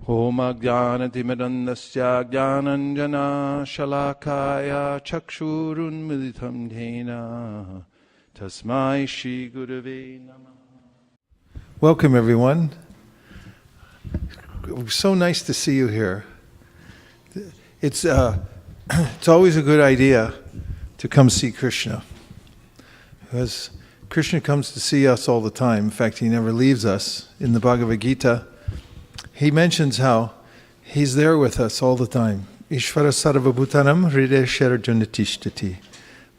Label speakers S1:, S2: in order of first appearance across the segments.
S1: Om Ajnanatimirandasya Jnananjana Shalakaya Chakshurunmilitam Dhena Tasmai Shri Gurave Namah. Welcome everyone. So nice to see you here. It's always a good idea to come see Krishna, because Krishna comes to see us all the time. In fact, he never leaves us. In the Bhagavad Gita, he mentions how he's there with us all the time. Ishvara sarvabhutanam hridaya sharjanatishthati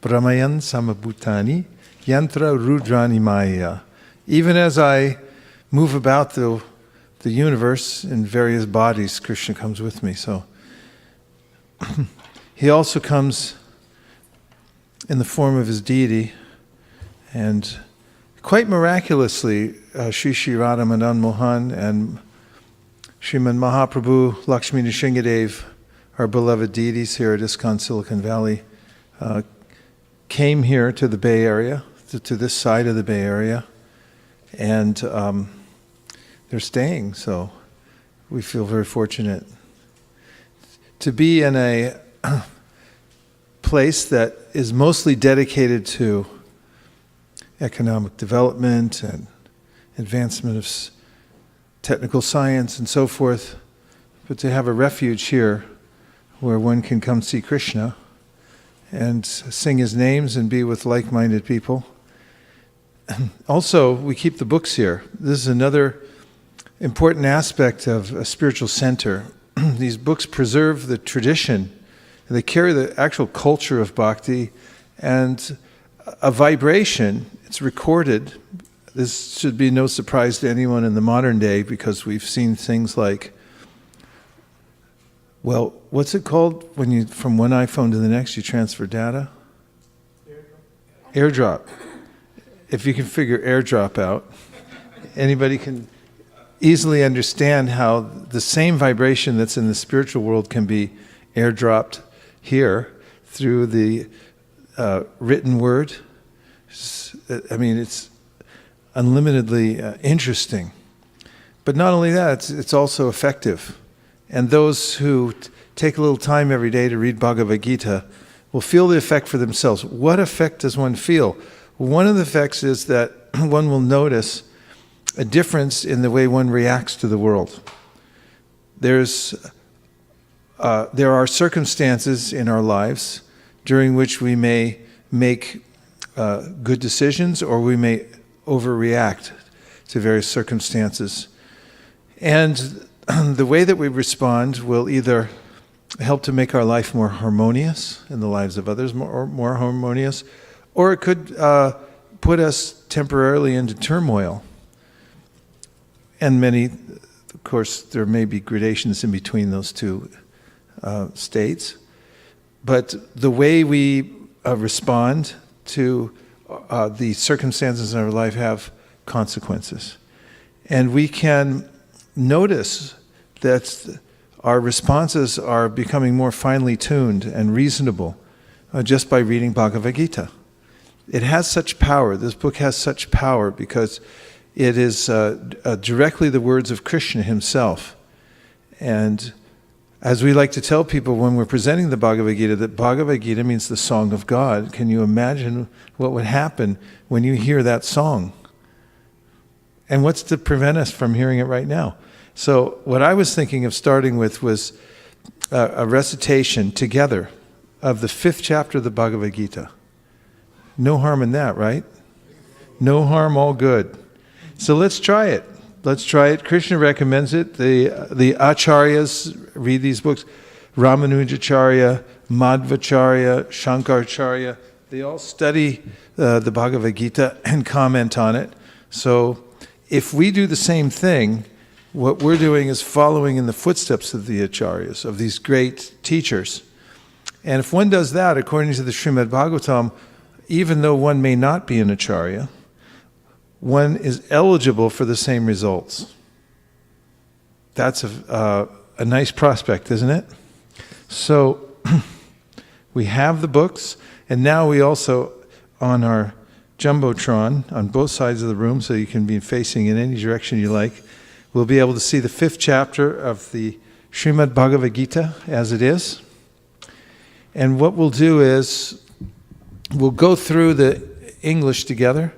S1: brahmayan samabhutani yantra rudrani maya. Even as I move about the universe in various bodies, Krishna comes with me. So he also comes in the form of his deity, and quite miraculously, Sri Radha Madan Mohan and Srimad Mahaprabhu Lakshmi Nrsingadev, our beloved deities here at ISKCON Silicon Valley, came here to the Bay Area, to this side of the Bay Area, and they're staying, so we feel very fortunate to be in a place that is mostly dedicated to economic development and advancement of technical science and so forth, but to have a refuge here where one can come see Krishna and sing his names and be with like-minded people. Also, we keep the books here. This is another important aspect of a spiritual center. These books preserve the tradition. They carry the actual culture of bhakti and a vibration. It's recorded. This should be no surprise to anyone in the modern day, because we've seen things like, well, what's it called when you, from one iPhone to the next, you transfer data? AirDrop. If you can figure AirDrop out, anybody can easily understand how the same vibration that's in the spiritual world can be airdropped here through the written word. I mean, it's unlimitedly interesting. But not only that, it's also effective. And those who take a little time every day to read Bhagavad Gita will feel the effect for themselves. What effect does one feel? One of the effects is that one will notice a difference in the way one reacts to the world. There are circumstances in our lives during which we may make good decisions, or we may overreact to various circumstances. And the way that we respond will either help to make our life more harmonious and the lives of others more harmonious, or it could put us temporarily into turmoil. And many, of course, there may be gradations in between those two states. But the way we respond to the circumstances in our life have consequences. And we can notice that our responses are becoming more finely tuned and reasonable just by reading Bhagavad Gita. It has such power. This book has such power because it is directly the words of Krishna himself. And as we like to tell people when we're presenting the Bhagavad Gita, that Bhagavad Gita means the song of God. Can you imagine what would happen when you hear that song? And what's to prevent us from hearing it right now? So what I was thinking of starting with was a recitation together of the 5th chapter of the Bhagavad Gita. No harm in that, right? No harm, all good. So let's try it. Let's try it. Krishna recommends it. The acharyas read these books. Ramanujacharya, Madhvacharya, Shankaracharya, they all study the Bhagavad Gita and comment on it. So if we do the same thing, what we're doing is following in the footsteps of the acharyas, of these great teachers. And if one does that, according to the Srimad Bhagavatam, even though one may not be an acharya, one is eligible for the same results. That's a nice prospect, isn't it? So we have the books, and now we also, on our Jumbotron, on both sides of the room, so you can be facing in any direction you like, we'll be able to see the 5th chapter of the Srimad Bhagavad Gita as it is. And what we'll do is we'll go through the English together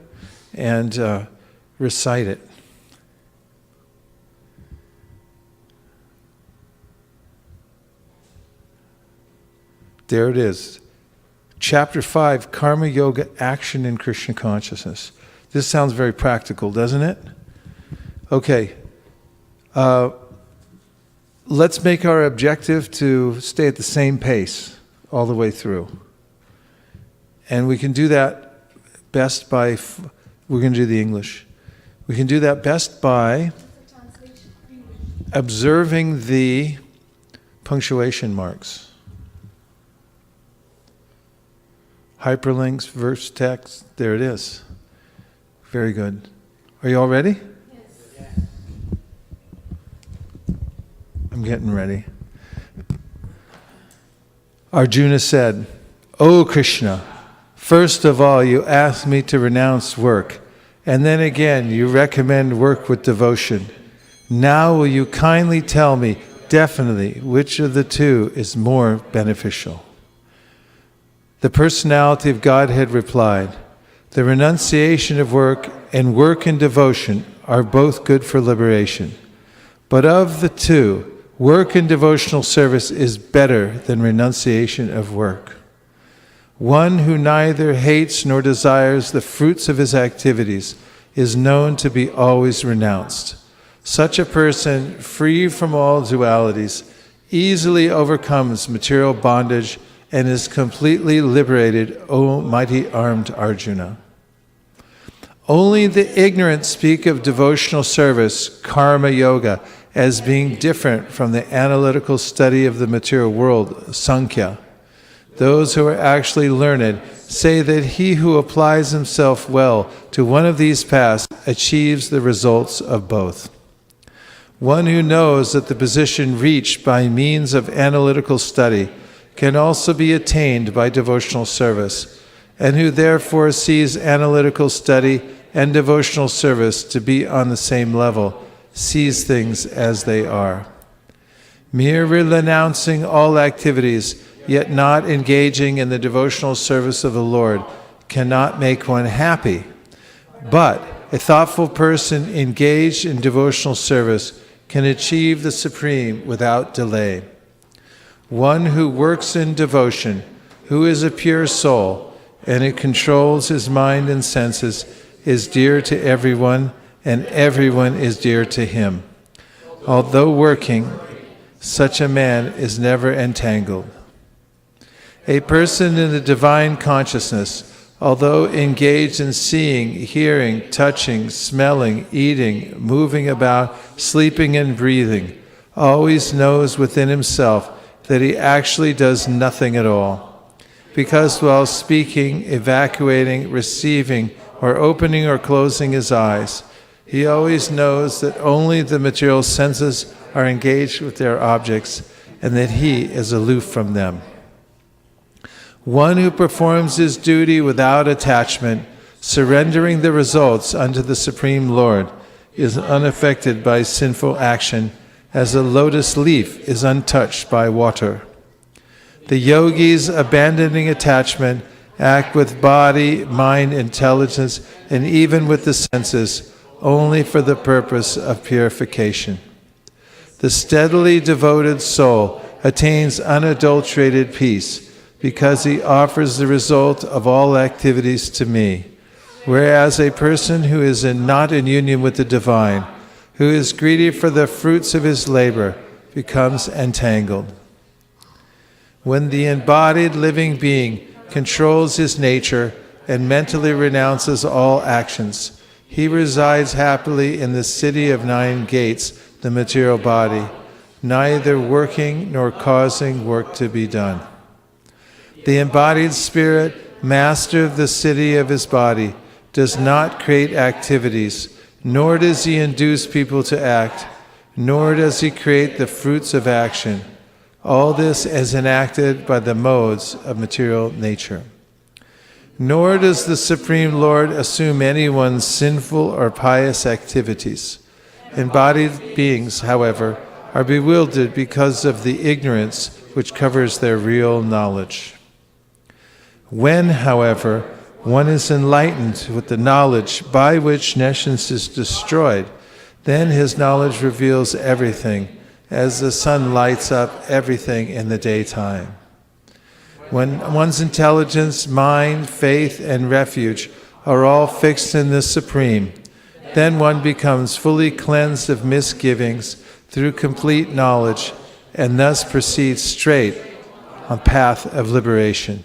S1: and recite it. There it is. Chapter 5, Karma Yoga, Action in Krishna Consciousness. This sounds very practical, doesn't it? Okay. Let's make our objective to stay at the same pace all the way through. And we can do that best by, we're going to do the English. We can do that best by observing the punctuation marks. Hyperlinks, verse text, there it is. Very good. Are you all ready? Yes. I'm getting ready. Arjuna said, "O Krishna, first of all you asked me to renounce work, and then again you recommend work with devotion. Now will you kindly tell me definitely which of the two is more beneficial?" The personality of Godhead replied, "The renunciation of work and work in devotion are both good for liberation. But of the two, work in devotional service is better than renunciation of work. One who neither hates nor desires the fruits of his activities is known to be always renounced. Such a person, free from all dualities, easily overcomes material bondage and is completely liberated, O mighty armed Arjuna. Only the ignorant speak of devotional service, karma yoga, as being different from the analytical study of the material world, sankhya. Those who are actually learned say that he who applies himself well to one of these paths achieves the results of both. One who knows that the position reached by means of analytical study can also be attained by devotional service, and who therefore sees analytical study and devotional service to be on the same level, sees things as they are. Mere renouncing all activities, yet not engaging in the devotional service of the Lord, cannot make one happy. But a thoughtful person engaged in devotional service can achieve the supreme without delay. One who works in devotion, who is a pure soul, and it controls his mind and senses, is dear to everyone, and everyone is dear to him. Although working, such a man is never entangled. A person in the divine consciousness, although engaged in seeing, hearing, touching, smelling, eating, moving about, sleeping and breathing, always knows within himself that he actually does nothing at all. Because while speaking, evacuating, receiving, or opening or closing his eyes, he always knows that only the material senses are engaged with their objects and that he is aloof from them. One who performs his duty without attachment, surrendering the results unto the Supreme Lord, is unaffected by sinful action, as a lotus leaf is untouched by water. The yogis, abandoning attachment, act with body, mind, intelligence, and even with the senses, only for the purpose of purification. The steadily devoted soul attains unadulterated peace, because he offers the result of all activities to me, whereas a person who is not in union with the divine, who is greedy for the fruits of his labor, becomes entangled. When the embodied living being controls his nature and mentally renounces all actions, he resides happily in the city of 9 gates, the material body, neither working nor causing work to be done. The embodied spirit, master of the city of his body, does not create activities, nor does he induce people to act, nor does he create the fruits of action. All this is enacted by the modes of material nature. Nor does the Supreme Lord assume anyone's sinful or pious activities. Embodied beings, however, are bewildered because of the ignorance which covers their real knowledge. When, however, one is enlightened with the knowledge by which nescience is destroyed, then his knowledge reveals everything, as the sun lights up everything in the daytime. When one's intelligence, mind, faith, and refuge are all fixed in the Supreme, then one becomes fully cleansed of misgivings through complete knowledge, and thus proceeds straight on path of liberation.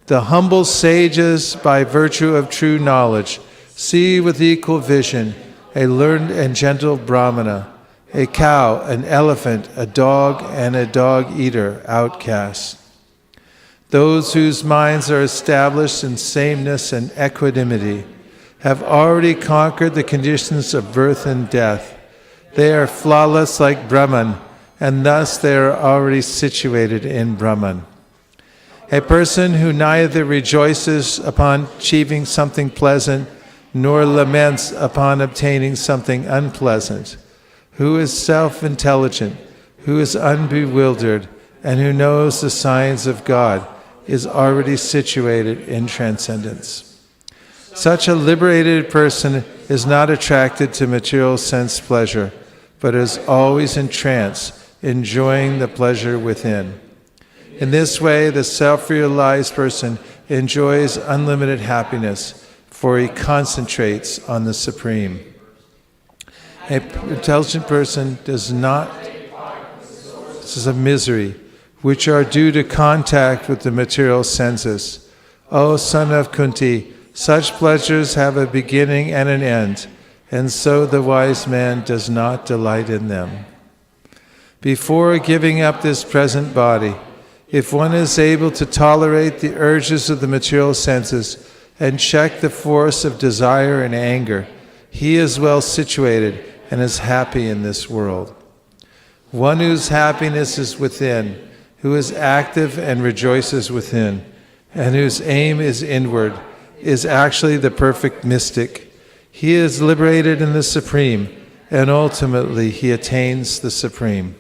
S1: The humble sages, by virtue of true knowledge, see with equal vision a learned and gentle Brahmana, a cow, an elephant, a dog, and a dog-eater outcast. Those whose minds are established in sameness and equanimity have already conquered the conditions of birth and death. They are flawless like Brahman, and thus they are already situated in Brahman. A person who neither rejoices upon achieving something pleasant nor laments upon obtaining something unpleasant, who is self-intelligent, who is unbewildered, and who knows the signs of God, is already situated in transcendence. Such a liberated person is not attracted to material sense pleasure, but is always in trance, enjoying the pleasure within. In this way, the self-realized person enjoys unlimited happiness, for he concentrates on the Supreme. An intelligent person does not of misery, which are due to contact with the material senses. O son of Kunti, such pleasures have a beginning and an end, and so the wise man does not delight in them. Before giving up this present body, if one is able to tolerate the urges of the material senses and check the force of desire and anger, he is well situated and is happy in this world. One whose happiness is within, who is active and rejoices within, and whose aim is inward, is actually the perfect mystic. He is liberated in the Supreme, and ultimately he attains the Supreme.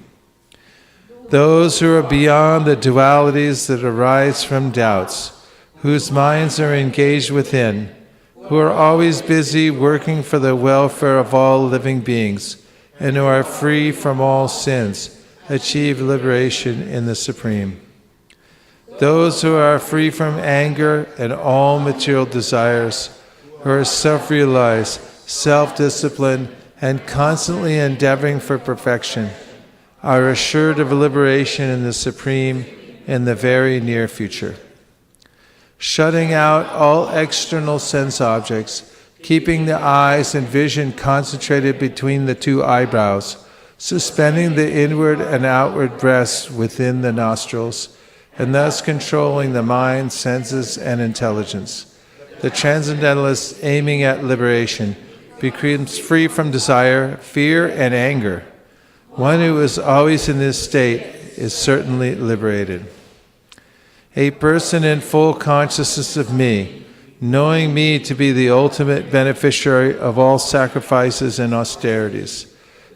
S1: Those who are beyond the dualities that arise from doubts, whose minds are engaged within, who are always busy working for the welfare of all living beings, and who are free from all sins, achieve liberation in the Supreme. Those who are free from anger and all material desires, who are self-realized, self-disciplined, and constantly endeavoring for perfection, are assured of liberation in the Supreme in the very near future. Shutting out all external sense objects, keeping the eyes and vision concentrated between the two eyebrows, suspending the inward and outward breaths within the nostrils, and thus controlling the mind, senses, and intelligence. The transcendentalist, aiming at liberation, becomes free from desire, fear, and anger. One who is always in this state is certainly liberated. A person in full consciousness of me, knowing me to be the ultimate beneficiary of all sacrifices and austerities,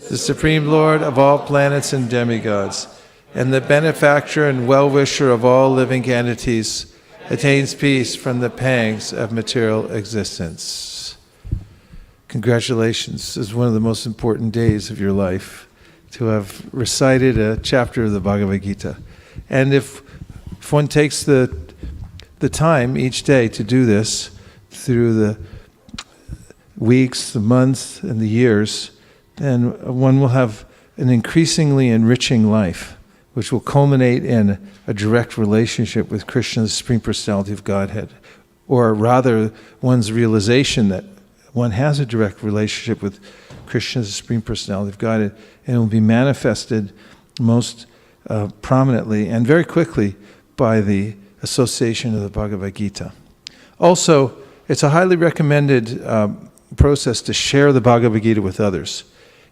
S1: the Supreme Lord of all planets and demigods, and the benefactor and well-wisher of all living entities, attains peace from the pangs of material existence. Congratulations. This is one of the most important days of your life, to have recited a chapter of the Bhagavad Gita. And if one takes the time each day to do this through the weeks, the months, and the years, then one will have an increasingly enriching life, which will culminate in a direct relationship with Krishna, the Supreme Personality of Godhead, or rather one's realization that one has a direct relationship with Krishna, the Supreme Personality of Godhead, and it will be manifested most prominently and very quickly by the association of the Bhagavad Gita. Also, it's a highly recommended process to share the Bhagavad Gita with others.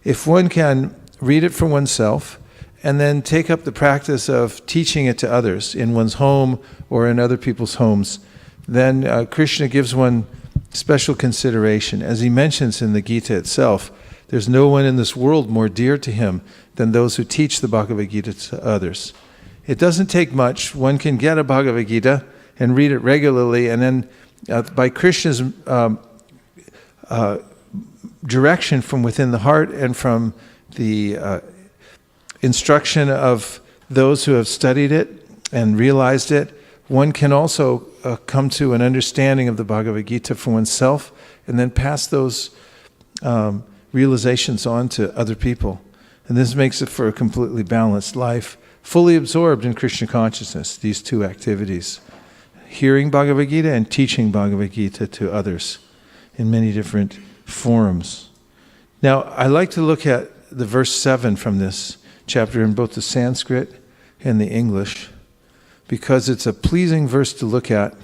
S1: If one can read it for oneself and then take up the practice of teaching it to others in one's home or in other people's homes, then Krishna gives one special consideration. As he mentions in the Gita itself, There's no one in this world more dear to him than those who teach the Bhagavad Gita to others. It doesn't take much. One can get a Bhagavad Gita and read it regularly, and then by Krishna's direction from within the heart and from the instruction of those who have studied it and realized it, one can also come to an understanding of the Bhagavad Gita for oneself and then pass those realizations on to other people. And this makes it for a completely balanced life, fully absorbed in Krishna consciousness, these two activities. Hearing Bhagavad Gita and teaching Bhagavad Gita to others in many different forums. Now, I like to look at the verse 7 from this chapter in both the Sanskrit and the English, because it's a pleasing verse to look at.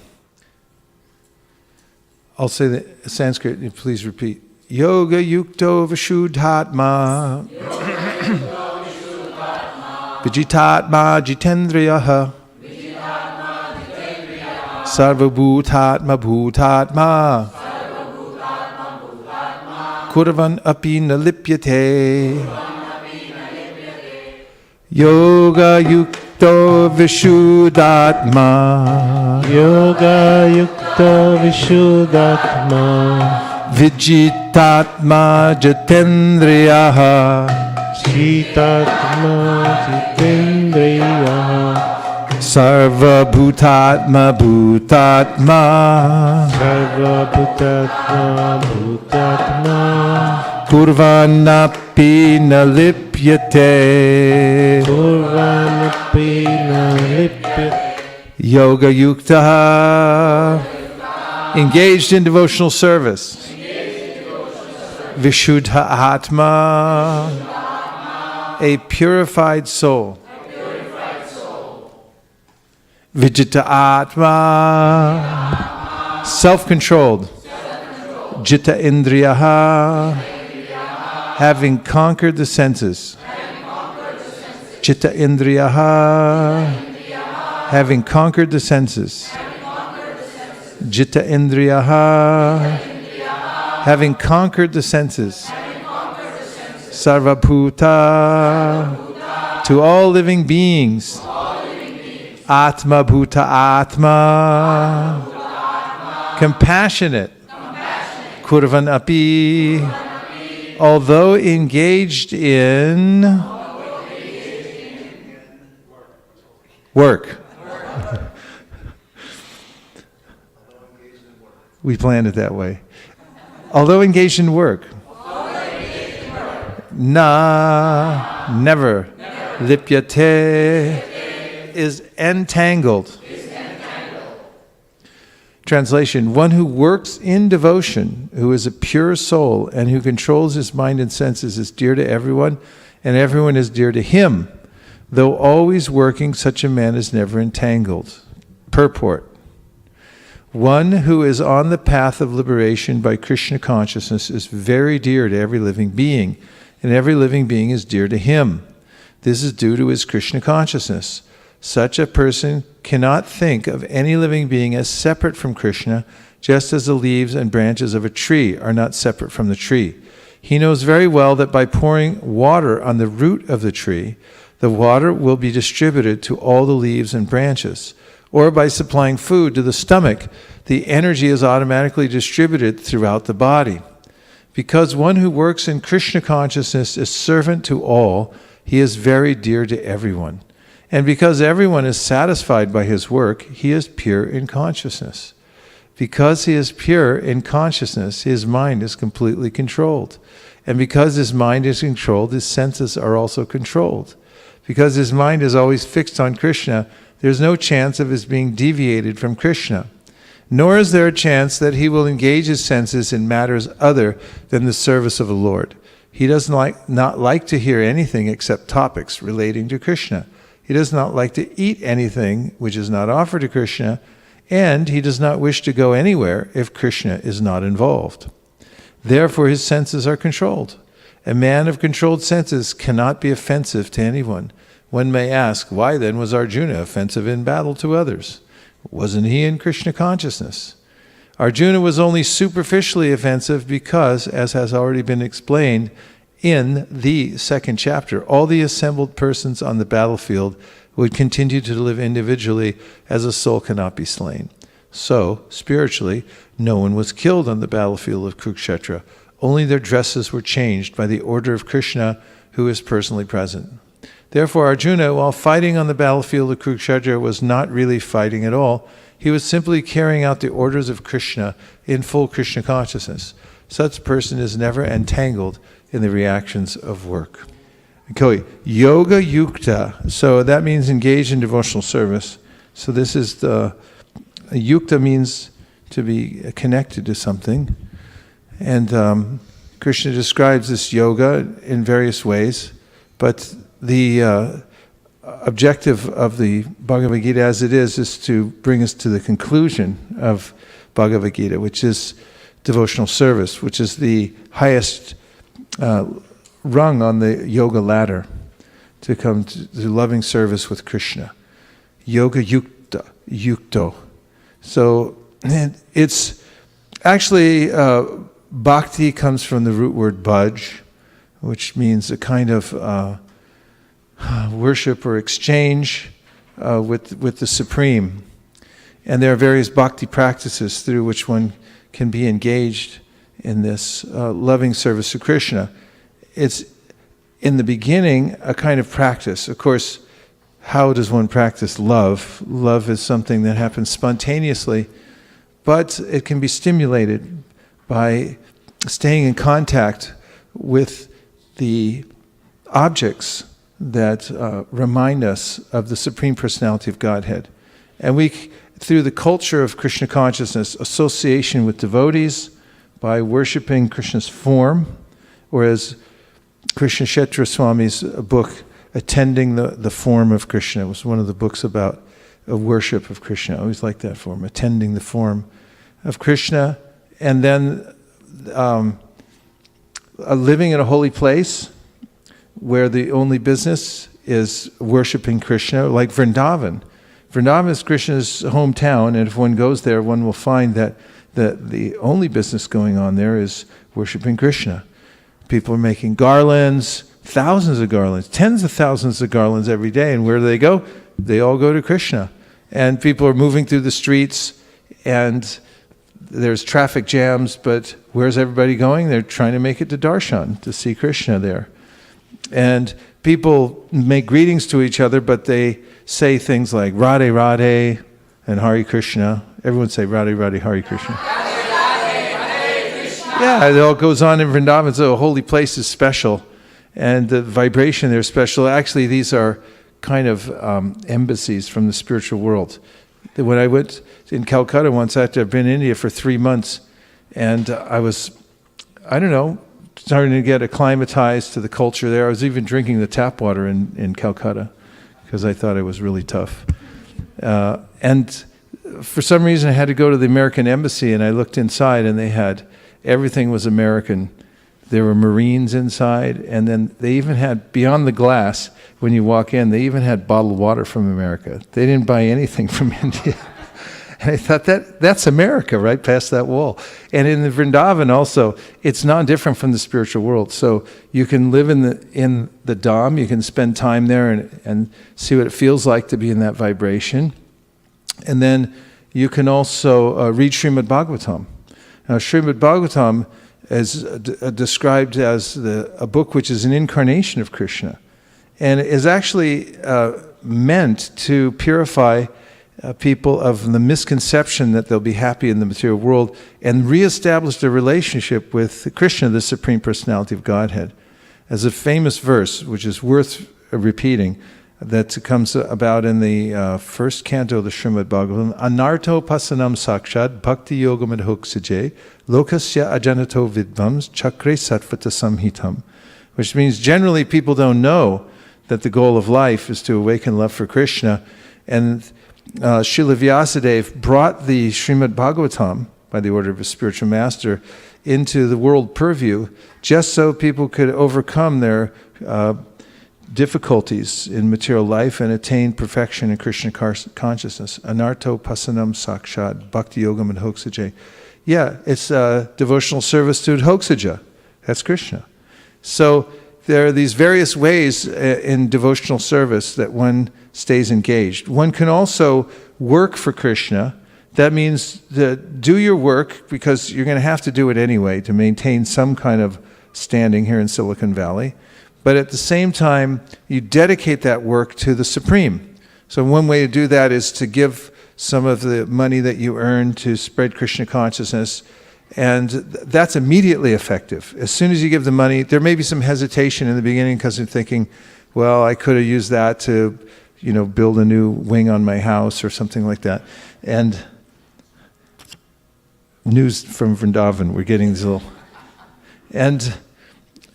S1: I'll say the Sanskrit, and please repeat. Yoga yukto vishuddhatma vijitatma jitendriyaha sarvabhutatma bhutatma kurvan api na lipyate. Yoga yukto vishuddhatma vijitatma jitendriyaha sarvabhutatma bhutatma kurvanapi na lipyate. Yoga yukta, engaged in devotional service. Vishuddha atma, a purified soul. Vijita atma, self-controlled. Jita indriyaha, having conquered the senses. Chitta indriyaha, having conquered the senses. Jitta indriyaha, having conquered the senses. Sarvabhuta, to all living beings. Atma bhuta atma, compassionate. Kurvan api, although engaged in work. We planned it that way. Although engaged in work. Na, never. Lipyate, is entangled. Translation, one who works in devotion, who is a pure soul, and who controls his mind and senses is dear to everyone, and everyone is dear to him. Though always working, such a man is never entangled. Purport. One who is on the path of liberation by Krishna consciousness is very dear to every living being, and every living being is dear to him. This is due to his Krishna consciousness. Such a person cannot think of any living being as separate from Krishna, just as the leaves and branches of a tree are not separate from the tree. He knows very well that by pouring water on the root of the tree, the water will be distributed to all the leaves and branches. Or by supplying food to the stomach, the energy is automatically distributed throughout the body. Because one who works in Krishna consciousness is servant to all, he is very dear to everyone. And because everyone is satisfied by his work, he is pure in consciousness. Because he is pure in consciousness, his mind is completely controlled. And because his mind is controlled, his senses are also controlled. Because his mind is always fixed on Krishna, there's no chance of his being deviated from Krishna. Nor is there a chance that he will engage his senses in matters other than the service of the Lord. He does not like to hear anything except topics relating to Krishna. He does not like to eat anything which is not offered to Krishna, and he does not wish to go anywhere if Krishna is not involved. Therefore, his senses are controlled. A man of controlled senses cannot be offensive to anyone. One may ask, why then was Arjuna offensive in battle to others? Wasn't he in Krishna consciousness? Arjuna was only superficially offensive because, as has already been explained, in the second chapter, all the assembled persons on the battlefield would continue to live individually as a soul cannot be slain. So, spiritually, no one was killed on the battlefield of Kurukshetra. Only their dresses were changed by the order of Krishna, who is personally present. Therefore, Arjuna, while fighting on the battlefield of Kurukshetra, was not really fighting at all. He was simply carrying out the orders of Krishna in full Krishna consciousness. Such a person is never entangled in the reactions of work. Okay, yoga yukta. So that means engage in devotional service. So this is the yukta means to be connected to something. And Krishna describes this yoga in various ways. But the objective of the Bhagavad Gita as it is to bring us to the conclusion of Bhagavad Gita, which is devotional service, which is the highest rung on the yoga ladder to come to loving service with Krishna. Yoga yukta, yukto. So it's actually, bhakti comes from the root word bhaj, which means a kind of worship or exchange with the Supreme. And there are various bhakti practices through which one can be engaged in this loving service to Krishna. It's, in the beginning, a kind of practice. Of course, how does one practice love? Love is something that happens spontaneously, but it can be stimulated by staying in contact with the objects that remind us of the Supreme Personality of Godhead. And we, through the culture of Krishna consciousness, association with devotees, by worshiping Krishna's form, or as Krishna Kshetra Swami's book, Attending the Form of Krishna, was one of the books about a worship of Krishna. I always liked that form, attending the form of Krishna. And then living in a holy place where the only business is worshiping Krishna, like Vrindavan. Vrindavan is Krishna's hometown, and if one goes there, one will find that the only business going on there is worshiping Krishna. People are making garlands, thousands of garlands, tens of thousands of garlands every day, and where do they go? They all go to Krishna. And people are moving through the streets, and there's traffic jams, but where's everybody going? They're trying to make it to Darshan, to see Krishna there. And people make greetings to each other, but they say things like Radhe Radhe and Hare Krishna. Everyone say Radhe Radhe Hare Krishna. Radhe Radhe Hare Krishna. Yeah, it all goes on in Vrindavan, so a holy place is special. And the vibration there is special. Actually, these are kind of embassies from the spiritual world. When I went in Calcutta once after I've been in India for 3 months, and I was, starting to get acclimatized to the culture there. I was even drinking the tap water in Calcutta because I thought it was really tough. And for some reason I had to go to the American embassy, and I looked inside and everything was American. There were Marines inside, and then they even had, beyond the glass, when you walk in, they even had bottled water from America. They didn't buy anything from India. And I thought, that's America, right past that wall. And in the Vrindavan also, it's not different from the spiritual world. So you can live in the Dham, you can spend time there and see what it feels like to be in that vibration. And then you can also read Srimad Bhagavatam. Now, Srimad Bhagavatam is described as a book which is an incarnation of Krishna, and is actually meant to purify people of the misconception that they'll be happy in the material world and reestablish their relationship with Krishna, the Supreme Personality of Godhead. As a famous verse, which is worth repeating, that comes about in the first canto of the Srimad Bhagavatam, Anarto pasanam sakshad bhakti yogam adhoksaje lokasya ajanato vidvams chakre sattvata samhitam, which means generally people don't know that the goal of life is to awaken love for Krishna. And Srila Vyasadeva brought the Srimad Bhagavatam, by the order of his spiritual master, into the world purview, just so people could overcome their difficulties in material life and attain perfection in Krishna consciousness. Anarto pasanam sakshad bhakti yogam adhoksaje. Yeah, it's devotional service to Adhoksaja. That's Krishna. So there are these various ways in devotional service that one stays engaged. One can also work for Krishna. That means that do your work, because you're going to have to do it anyway to maintain some kind of standing here in Silicon Valley. But at the same time, you dedicate that work to the Supreme. So one way to do that is to give some of the money that you earn to spread Krishna consciousness, and that's immediately effective. As soon as you give the money, there may be some hesitation in the beginning because you're thinking, well, I could have used that to, build a new wing on my house or something like that. And news from Vrindavan, we're getting these little... And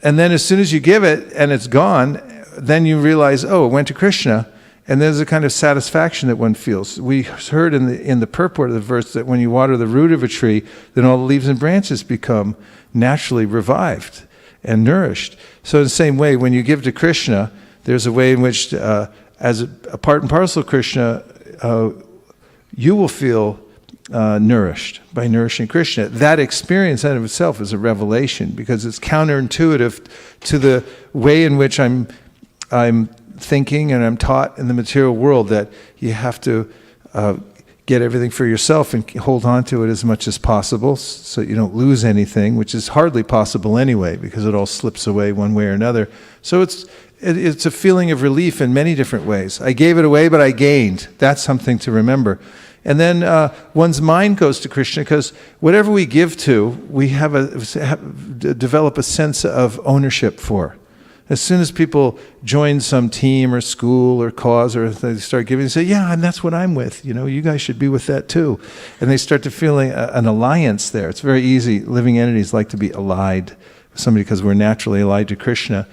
S1: then as soon as you give it and it's gone, then you realize, oh, it went to Krishna. And there's a kind of satisfaction that one feels. We heard in the purport of the verse that when you water the root of a tree, then all the leaves and branches become naturally revived and nourished. So in the same way, when you give to Krishna, there's a way in which, as a part and parcel of Krishna, you will feel nourished by nourishing Krishna. That experience in and of itself is a revelation, because it's counterintuitive to the way in which I'm thinking and I'm taught in the material world, that you have to get everything for yourself and hold on to it as much as possible so you don't lose anything, which is hardly possible anyway, because it all slips away one way or another. So it's a feeling of relief in many different ways. I gave it away, but I gained. That's something to remember. And then one's mind goes to Krishna, because whatever we give to, we develop a sense of ownership for. As soon as people join some team or school or cause, or they start giving, they say, yeah, and that's what I'm with. You guys should be with that too. And they start to feel an alliance there. It's very easy. Living entities like to be allied with somebody because we're naturally allied to Krishna.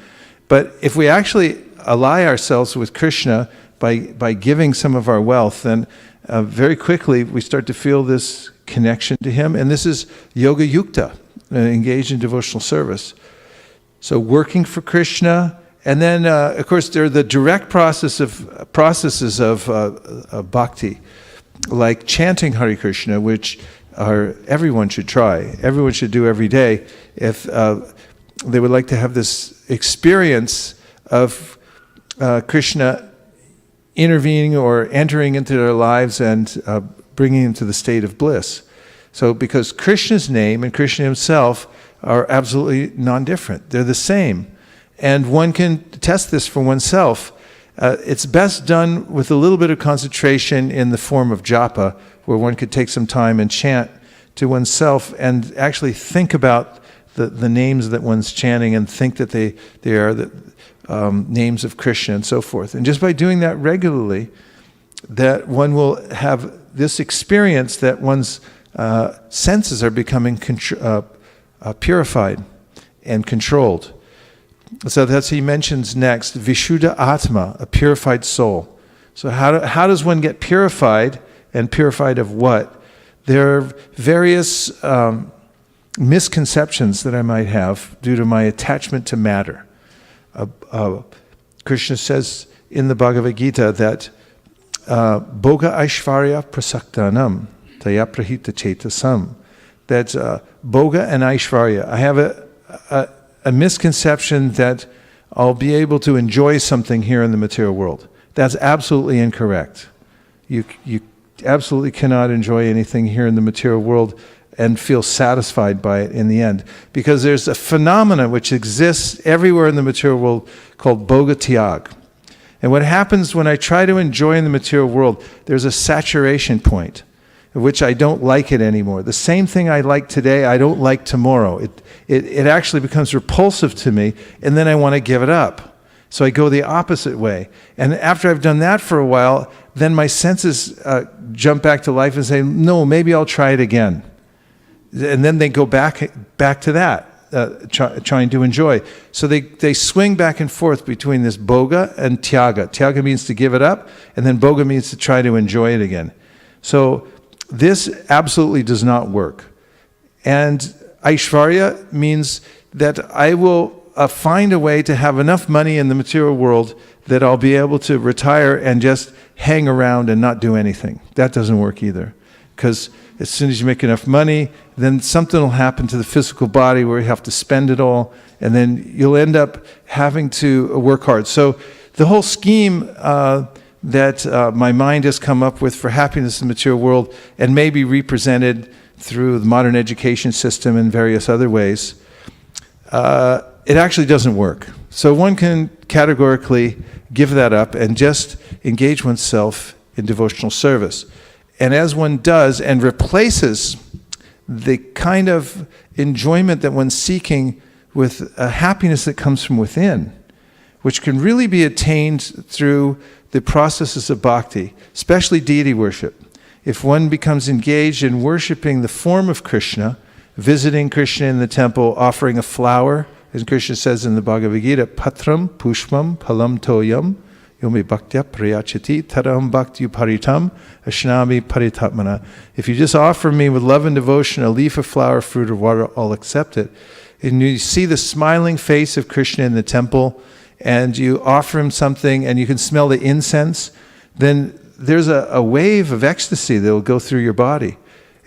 S1: But if we actually ally ourselves with Krishna by giving some of our wealth, then very quickly we start to feel this connection to him. And this is yoga yukta, engaged in devotional service. So working for Krishna, and then of course there are the direct processes of bhakti, like chanting Hare Krishna, which everyone should try. Everyone should do every day if they would like to have this experience of Krishna intervening or entering into their lives and bringing them to the state of bliss. So because Krishna's name and Krishna himself are absolutely non-different. They're the same. And one can test this for oneself. It's best done with a little bit of concentration in the form of japa, where one could take some time and chant to oneself and actually think about the names that one's chanting, and think that they are the names of Krishna and so forth. And just by doing that regularly, that one will have this experience that one's senses are becoming purified and controlled. So that's, he mentions next, Vishuddha Atma, a purified soul. So how does one get purified, and purified of what? There are various misconceptions that I might have due to my attachment to matter. Krishna says in the Bhagavad Gita that Bhoga Aishvarya Prasaktanam Taya Prahita Chetasam. That's Bhoga and Aishvarya. I have a misconception that I'll be able to enjoy something here in the material world. That's absolutely incorrect. You absolutely cannot enjoy anything here in the material world and feel satisfied by it in the end. Because there's a phenomenon which exists everywhere in the material world called Bhoga Tyag. And what happens when I try to enjoy in the material world, there's a saturation point at which I don't like it anymore. The same thing I like today, I don't like tomorrow. It actually becomes repulsive to me, and then I want to give it up. So I go the opposite way. And after I've done that for a while, then my senses jump back to life and say, no, maybe I'll try it again. And then they go back to that, trying to enjoy. So they swing back and forth between this bhoga and tyaga. Tyaga means to give it up, and then bhoga means to try to enjoy it again. So this absolutely does not work. And Aishvarya means that I will find a way to have enough money in the material world that I'll be able to retire and just hang around and not do anything. That doesn't work either. Because as soon as you make enough money, then something will happen to the physical body where you have to spend it all, and then you'll end up having to work hard. So the whole scheme that my mind has come up with for happiness in the material world, and may be represented through the modern education system and various other ways, it actually doesn't work. So one can categorically give that up and just engage oneself in devotional service. And as one does and replaces the kind of enjoyment that one's seeking with a happiness that comes from within, which can really be attained through the processes of bhakti, especially deity worship. If one becomes engaged in worshiping the form of Krishna, visiting Krishna in the temple, offering a flower, as Krishna says in the Bhagavad Gita, patram pushpam palam toyam yomi bhaktya priyachati taram bhakti paritam ashnami paritatmana. If you just offer me with love and devotion a leaf of flower, fruit, or water, I'll accept it. And you see the smiling face of Krishna in the temple, and you offer him something, and you can smell the incense, then there's a wave of ecstasy that will go through your body.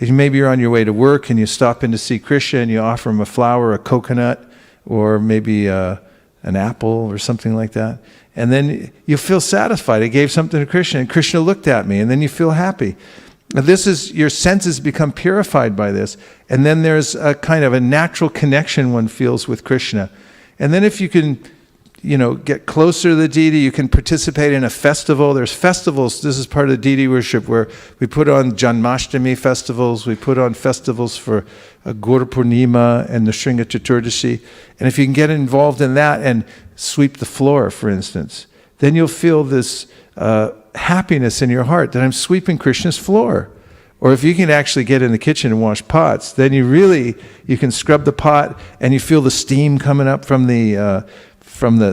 S1: Maybe you're on your way to work, and you stop in to see Krishna, and you offer him a flower, a coconut, or maybe an apple or something like that. And then you feel satisfied. I gave something to Krishna, and Krishna looked at me, and then you feel happy. Now this is, your senses become purified by this. And then there's a kind of a natural connection one feels with Krishna. And then if you can, get closer to the deity, you can participate in a festival. There's festivals. This is part of deity worship where we put on Janmashtami festivals. We put on festivals for Guru Purnima and the Shringa Chaturdashi. And if you can get involved in that and sweep the floor, for instance, then you'll feel this happiness in your heart that I'm sweeping Krishna's floor. Or if you can actually get in the kitchen and wash pots, then you can scrub the pot and you feel the steam coming up from the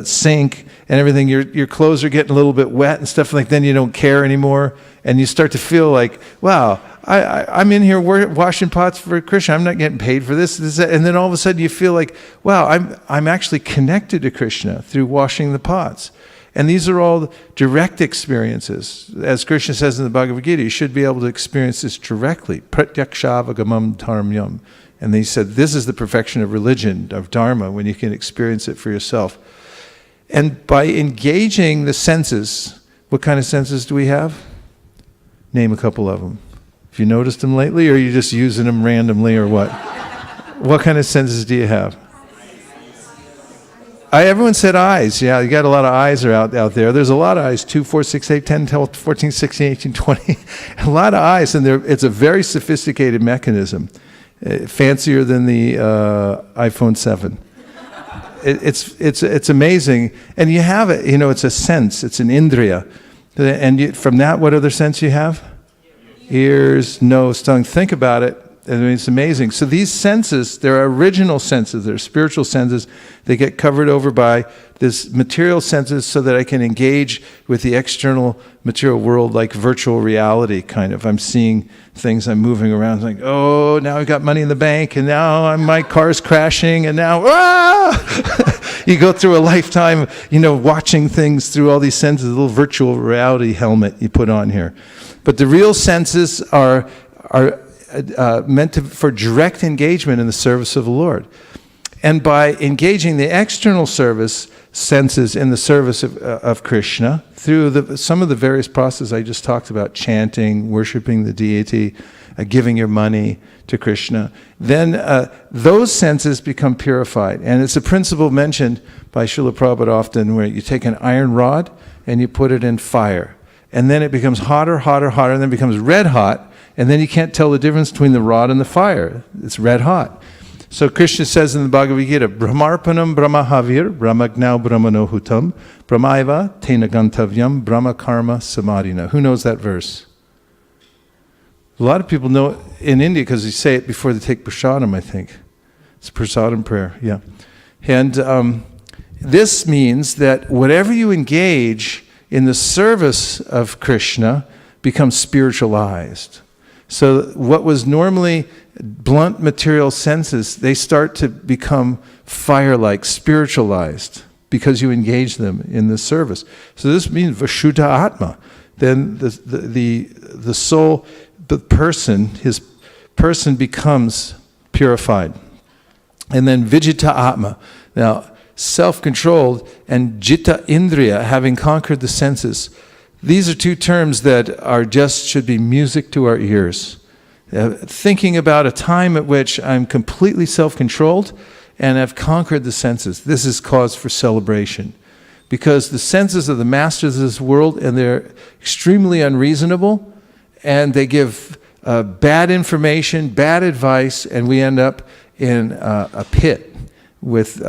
S1: sink and everything. Your clothes are getting a little bit wet and stuff like that. Then you don't care anymore, and you start to feel like, wow, I'm in here washing pots for Krishna. I'm not getting paid for this, and then all of a sudden you feel like, wow, I'm actually connected to Krishna through washing the pots. And these are all direct experiences. As Krishna says in the Bhagavad Gita, you should be able to experience this directly. Pratyakshaavagamam dharmyam. And they said, this is the perfection of religion, of dharma, when you can experience it for yourself. And by engaging the senses, what kind of senses do we have? Name a couple of them. Have you noticed them lately, or are you just using them randomly, or what? What kind of senses do you have? Everyone said eyes. Yeah, you got a lot of eyes are out there. There's a lot of eyes, 2, 4, 6, 8, 10, 12, 14, 16, 18, 20. A lot of eyes, and it's a very sophisticated mechanism, fancier than the iPhone 7. It's amazing. And you have it, it's a sense, it's an indriya. And from that, what other sense you have? Ears, nose, tongue. Think about it. I mean, it's amazing. So these senses, they're original senses, they're spiritual senses. They get covered over by this material senses so that I can engage with the external material world like virtual reality, kind of. I'm seeing things, I'm moving around, like, oh, now I've got money in the bank, and now my car's crashing, and now, you go through a lifetime, watching things through all these senses, a little virtual reality helmet you put on here. But the real senses are meant for direct engagement in the service of the Lord. And by engaging the external service senses in the service of Krishna through some of the various processes I just talked about, chanting, worshiping the deity, giving your money to Krishna, then those senses become purified. And it's a principle mentioned by Srila Prabhupada often, where you take an iron rod and you put it in fire. And then it becomes hotter, hotter, hotter, and then it becomes red hot. And then you can't tell the difference between the rod and the fire. It's red hot. So Krishna says in the Bhagavad Gita, Brahmarpanam Brahmahavir, Brahmagnau Brahmanohutam, Brahmaiva Tena Gantavyam, Brahma Karma Samadhina. Who knows that verse? A lot of people know it in India because they say it before they take prasadam, I think. It's prasadam prayer, yeah. And this means that whatever you engage in the service of Krishna becomes spiritualized. So what was normally blunt material senses, they start to become fire-like, spiritualized, because you engage them in the service. So this means Vashuddha Atma. Then the soul, the person, his person becomes purified. And then Vijita Atma. Now, self-controlled and Jita Indriya, having conquered the senses. These are two terms that should be music to our ears. Thinking about a time at which I'm completely self-controlled and have conquered the senses. This is cause for celebration. Because the senses are the masters of this world, and they're extremely unreasonable, and they give bad information, bad advice, and we end up in a pit with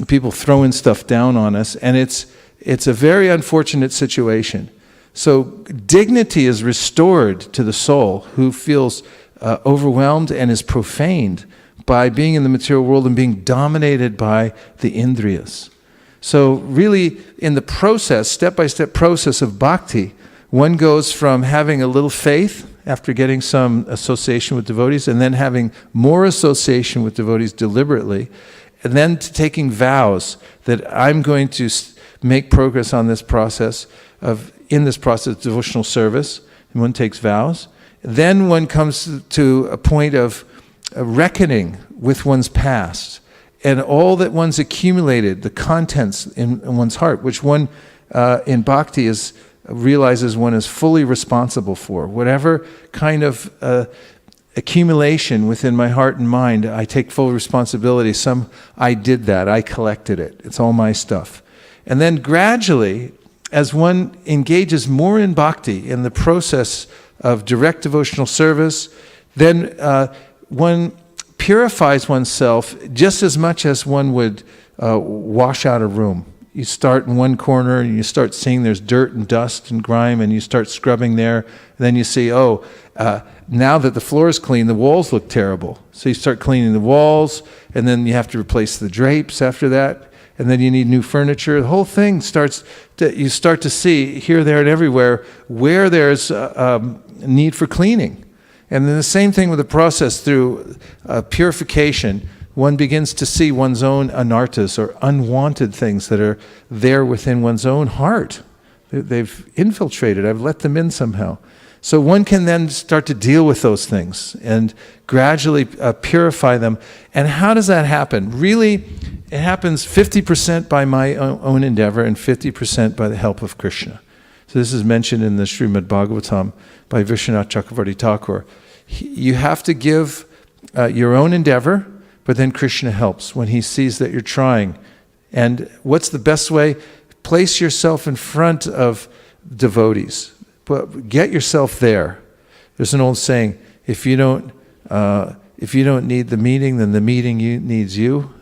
S1: people throwing stuff down on us, and it's a very unfortunate situation. So dignity is restored to the soul who feels overwhelmed and is profaned by being in the material world and being dominated by the indriyas. So really, in the process, step-by-step process of bhakti, one goes from having a little faith after getting some association with devotees, and then having more association with devotees deliberately, and then to taking vows that I'm going to make progress on this process of devotional service, and one takes vows. Then one comes to a point of reckoning with one's past and all that one's accumulated, the contents in one's heart, which one in bhakti realizes one is fully responsible for. Whatever kind of accumulation within my heart and mind, I take full responsibility. I did that, I collected it. It's all my stuff. And then gradually, as one engages more in bhakti, in the process of direct devotional service, then one purifies oneself just as much as one would wash out a room. You start in one corner and you start seeing there's dirt and dust and grime, and you start scrubbing there. And then you see, now that the floor is clean, the walls look terrible. So you start cleaning the walls, and then you have to replace the drapes after that. And then you need new furniture. The whole thing you start to see here, there, and everywhere where there's need for cleaning. And then the same thing with the process through purification. One begins to see one's own anarthas, or unwanted things that are there within one's own heart. They've infiltrated. I've let them in somehow. So one can then start to deal with those things and gradually purify them. And how does that happen? Really, it happens 50% by my own endeavor and 50% by the help of Krishna. So this is mentioned in the Srimad Bhagavatam by Vishwanath Chakravarti Thakur. You have to give your own endeavor, but then Krishna helps when he sees that you're trying. And what's the best way? Place yourself in front of devotees. Get yourself there. There's an old saying: if you don't need the meeting, then the meeting needs you.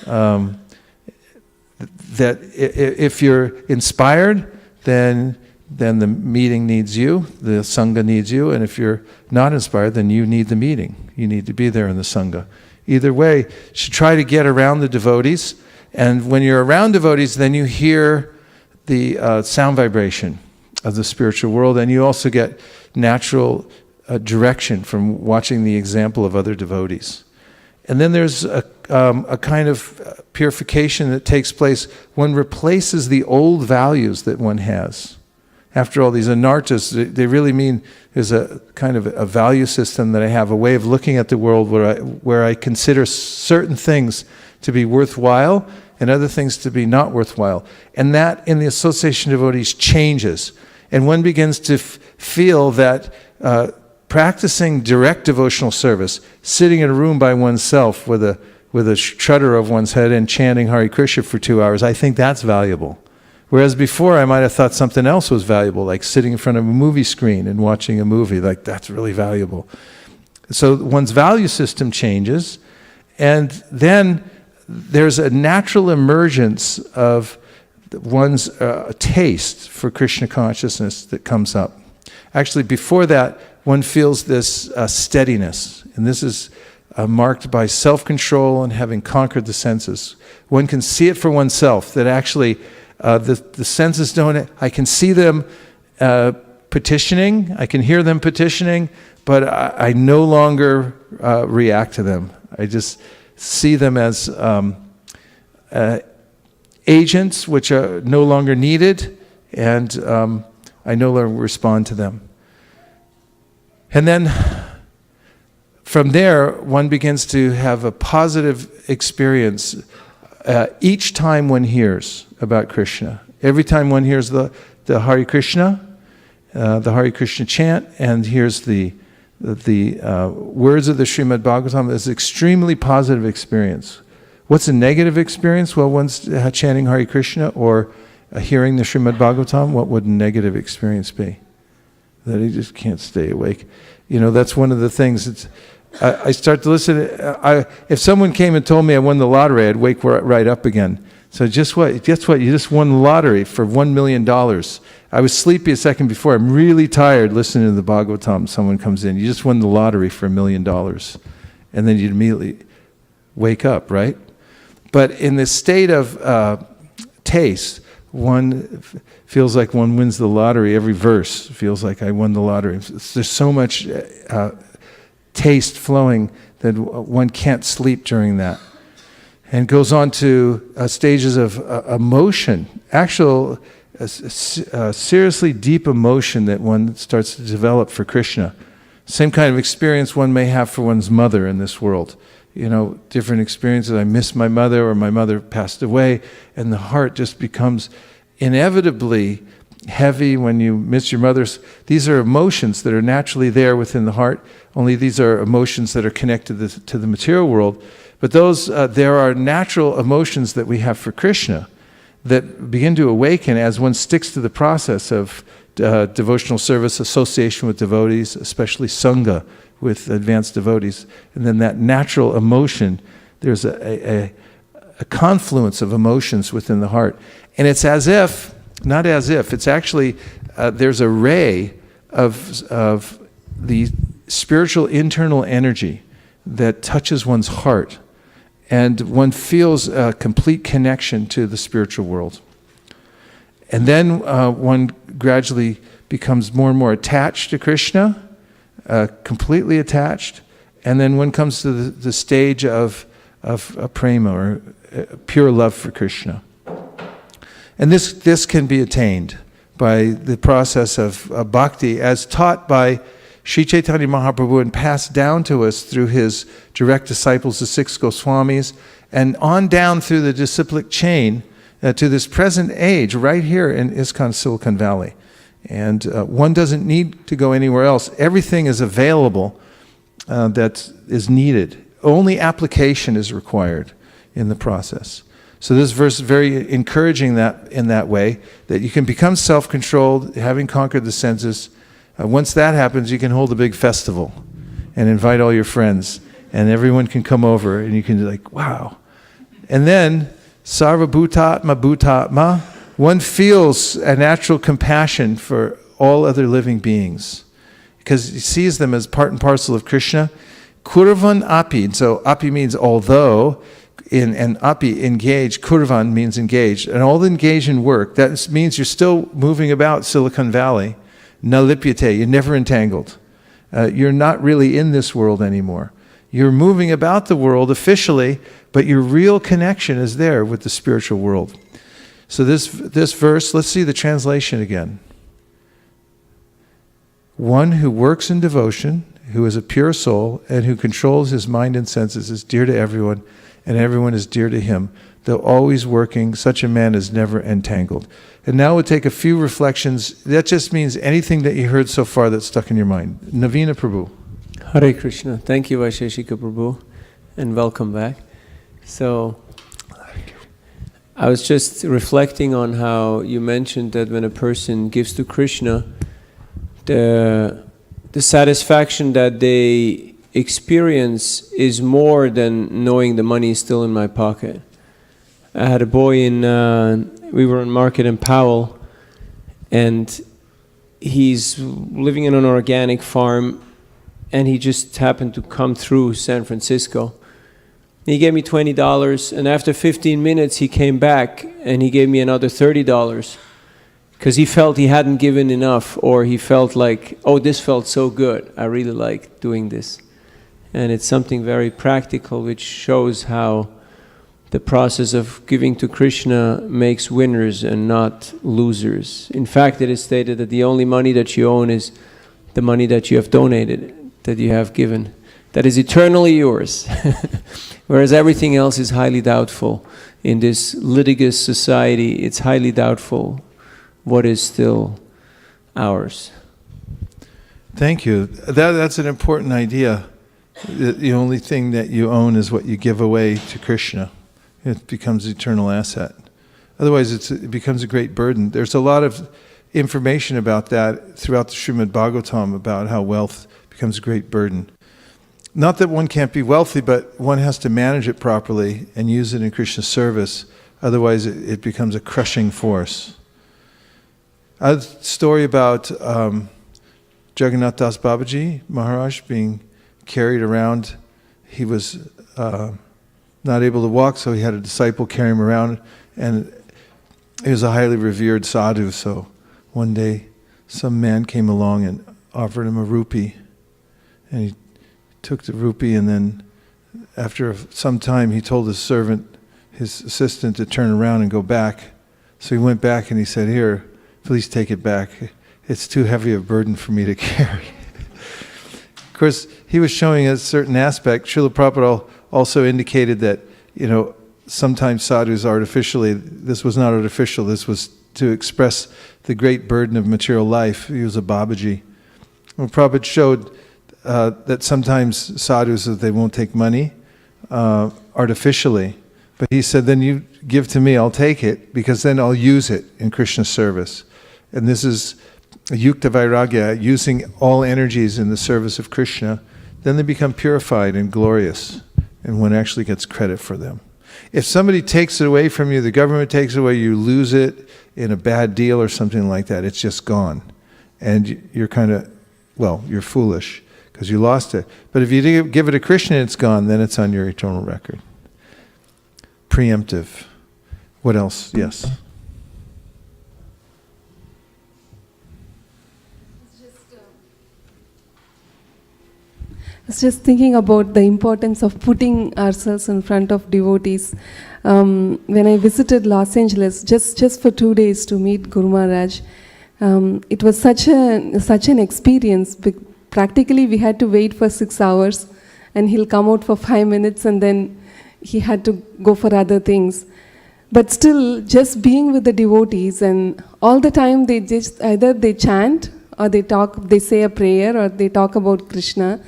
S1: That if you're inspired, then the meeting needs you, the sangha needs you, and if you're not inspired, then you need the meeting. You need to be there in the sangha. Either way, you should try to get around the devotees, and when you're around devotees, then you hear the sound vibration of the spiritual world, and you also get natural direction from watching the example of other devotees. And then there's a kind of purification that takes place. One replaces the old values that one has. After all, these anarthas, they really mean there's a kind of a value system that I have, a way of looking at the world where I consider certain things to be worthwhile and other things to be not worthwhile. And that, in the association of devotees, changes. And one begins to feel that practicing direct devotional service, sitting in a room by oneself with a shudder of one's head and chanting Hare Krishna for 2 hours, I think that's valuable. Whereas before I might have thought something else was valuable, like sitting in front of a movie screen and watching a movie, like that's really valuable. So one's value system changes, and then there's a natural emergence of one's taste for Krishna consciousness that comes up. Actually, before that, one feels this steadiness, and this is marked by self-control and having conquered the senses. One can see it for oneself, that actually the senses don't, I can see them petitioning, I can hear them petitioning, but I no longer react to them. I just see them as agents which are no longer needed, and I no longer respond to them. And then from there, one begins to have a positive experience each time one hears about Krishna. Every time one hears the Hare Krishna, the Hare Krishna chant, and hears the words of the Srimad Bhagavatam, is an extremely positive experience. What's a negative experience? Well, one's chanting Hare Krishna or hearing the Srimad Bhagavatam. What would a negative experience be? That he just can't stay awake. That's one of the things. I start to listen. If someone came and told me I won the lottery, I'd wake right up again. So guess what? You just won the lottery for $1 million. I was sleepy a second before. I'm really tired listening to the Bhagavatam. Someone comes in. You just won the lottery for $1 million. And then you'd immediately wake up, right? But in the state of taste, one feels like one wins the lottery. Every verse feels like I won the lottery. There's so much taste flowing that one can't sleep during that. And goes on to stages of emotion, actual seriously deep emotion that one starts to develop for Krishna. Same kind of experience one may have for one's mother in this world. Different experiences. I miss my mother, or my mother passed away, and the heart just becomes inevitably heavy when you miss your mother. These are emotions that are naturally there within the heart, only these are emotions that are connected to the material world. But there are natural emotions that we have for Krishna that begin to awaken as one sticks to the process of devotional service, association with devotees, especially Sangha with advanced devotees. And then that natural emotion, there's a confluence of emotions within the heart. And it's not as if, it's actually, there's a ray of the spiritual internal energy that touches one's heart. And one feels a complete connection to the spiritual world. And then one gradually becomes more and more attached to Krishna, completely attached. And then one comes to the stage of prema, or pure love for Krishna. And this can be attained by the process of bhakti as taught by Sri Chaitanya Mahaprabhu and passed down to us through his direct disciples, the 6 Goswamis, and on down through the disciplic chain to this present age right here in ISKCON Silicon Valley. And one doesn't need to go anywhere else. Everything is available that is needed. Only application is required in the process. So this verse is very encouraging that in that way, that you can become self-controlled, having conquered the senses. Once that happens, you can hold a big festival and invite all your friends, and everyone can come over, and you can be like, wow. And then, sarva bhutatma bhutatma, one feels a natural compassion for all other living beings, because he sees them as part and parcel of Krishna. Kurvan api, so api means although, and api, engage, kurvan means engaged, and all engage in work, that means you're still moving about Silicon Valley. Na lipyate, you're never entangled. You're not really in this world anymore. You're moving about the world officially, but your real connection is there with the spiritual world. So this verse, let's see the translation again. One who works in devotion, who is a pure soul, and who controls his mind and senses is dear to everyone, and everyone is dear to him. Though always working, such a man is never entangled. And now we'll take a few reflections. That just means anything that you heard so far that's stuck in your mind. Navina Prabhu.
S2: Hare Krishna. Thank you, Vaisesika Prabhu, and welcome back. So, I was just reflecting on how you mentioned that when a person gives to Krishna, the satisfaction that they experience is more than knowing the money is still in my pocket. I had a boy we were on market in Powell, and he's living in an organic farm, and he just happened to come through San Francisco. He gave me $20, and after 15 minutes he came back and he gave me another $30 because he felt he hadn't given enough, or he felt like, oh, this felt so good, I really like doing this. And it's something very practical which shows how the process of giving to Krishna makes winners and not losers. In fact, it is stated that the only money that you own is the money that you have donated, that you have given. that is eternally yours. Whereas everything else is highly doubtful. In this litigious society, it's highly doubtful what is still ours.
S1: Thank you. That's an important idea. The only thing that you own is what you give away to Krishna. It becomes eternal asset. Otherwise, it becomes a great burden. There's a lot of information about that throughout the Srimad Bhagavatam about how wealth becomes a great burden. Not that one can't be wealthy, but one has to manage it properly and use it in Krishna's service. Otherwise, it becomes a crushing force. A story about Jagannath Das Babaji Maharaj being carried around. He was not able to walk, so he had a disciple carry him around, and he was a highly revered sadhu. So one day, some man came along and offered him a rupee, and he took the rupee, and then after some time he told his servant, his assistant, to turn around and go back. So he went back and he said, "Here, please take it back. It's too heavy a burden for me to carry." Of course, he was showing a certain aspect. Srila Prabhupada also indicated that, sometimes sadhus artificially, this was not artificial, this was to express the great burden of material life. He was a Babaji. Well, Prabhupada showed that sometimes sadhus, they won't take money artificially. But he said, then you give to me, I'll take it, because then I'll use it in Krishna's service. And this is yukta vairagya, using all energies in the service of Krishna. Then they become purified and glorious, and one actually gets credit for them. If somebody takes it away from you, the government takes it away, you lose it in a bad deal or something like that, it's just gone. And you're you're foolish, because you lost it. But if you give it to Krishna and it's gone, then it's on your eternal record. Preemptive. What else? Yes.
S3: I was just thinking about the importance of putting ourselves in front of devotees. When I visited Los Angeles just for 2 days to meet Guru Maharaj, it was such an experience. Practically, we had to wait for 6 hours, and he'll come out for 5 minutes, and then he had to go for other things. But still, just being with the devotees, and all the time they just either they chant or they say a prayer or they talk about Krishna.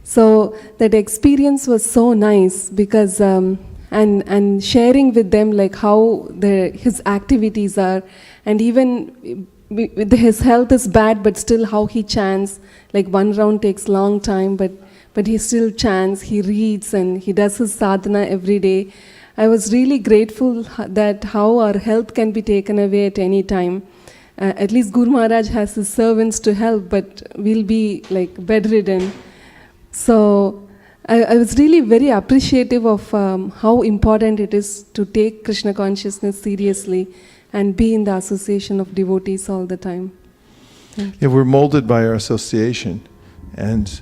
S3: So that experience was so nice because and sharing with them like how his activities are, and even his health is bad, but still how he chants. Like one round takes long time, but he still chants, he reads, and he does his sadhana every day. I was really grateful that how our health can be taken away at any time. At least Guru Maharaj has his servants to help, but we'll be like bedridden. So I was really very appreciative of how important it is to take Krishna consciousness seriously and be in the association of devotees all the time.
S1: Yeah, we're molded by our association, and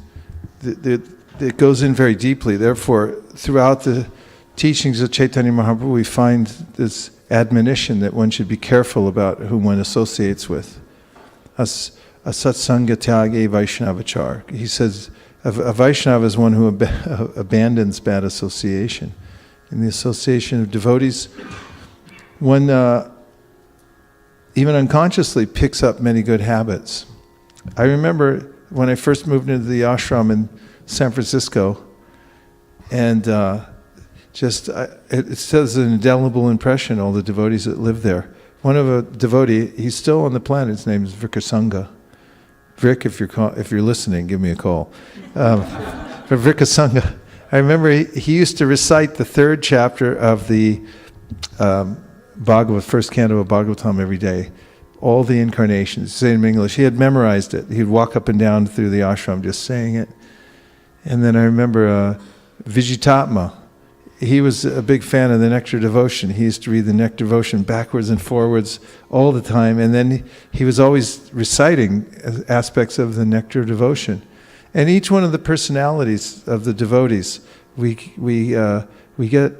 S1: it goes in very deeply. Therefore, throughout the teachings of Chaitanya Mahaprabhu, we find this admonition that one should be careful about whom one associates with. Asatsanga tyage Vaishnavachar. He says, a Vaishnava is one who abandons bad association. In the association of devotees, one even unconsciously picks up many good habits. I remember when I first moved into the ashram in San Francisco, and it says an indelible impression, all the devotees that live there. One of a devotee, he's still on the planet, his name is Vikrasanga. Vrik, if you're listening, give me a call. For Vikrasanga, I remember he used to recite the 3rd chapter of the Bhagavad, first canto of Bhagavatam every day. All the incarnations, say it in English. He had memorized it. He'd walk up and down through the ashram just saying it. And then I remember Vijitatma. He was a big fan of the Nectar Devotion. He used to read the Nectar Devotion backwards and forwards all the time. And then he was always reciting aspects of the Nectar Devotion. And each one of the personalities of the devotees, we get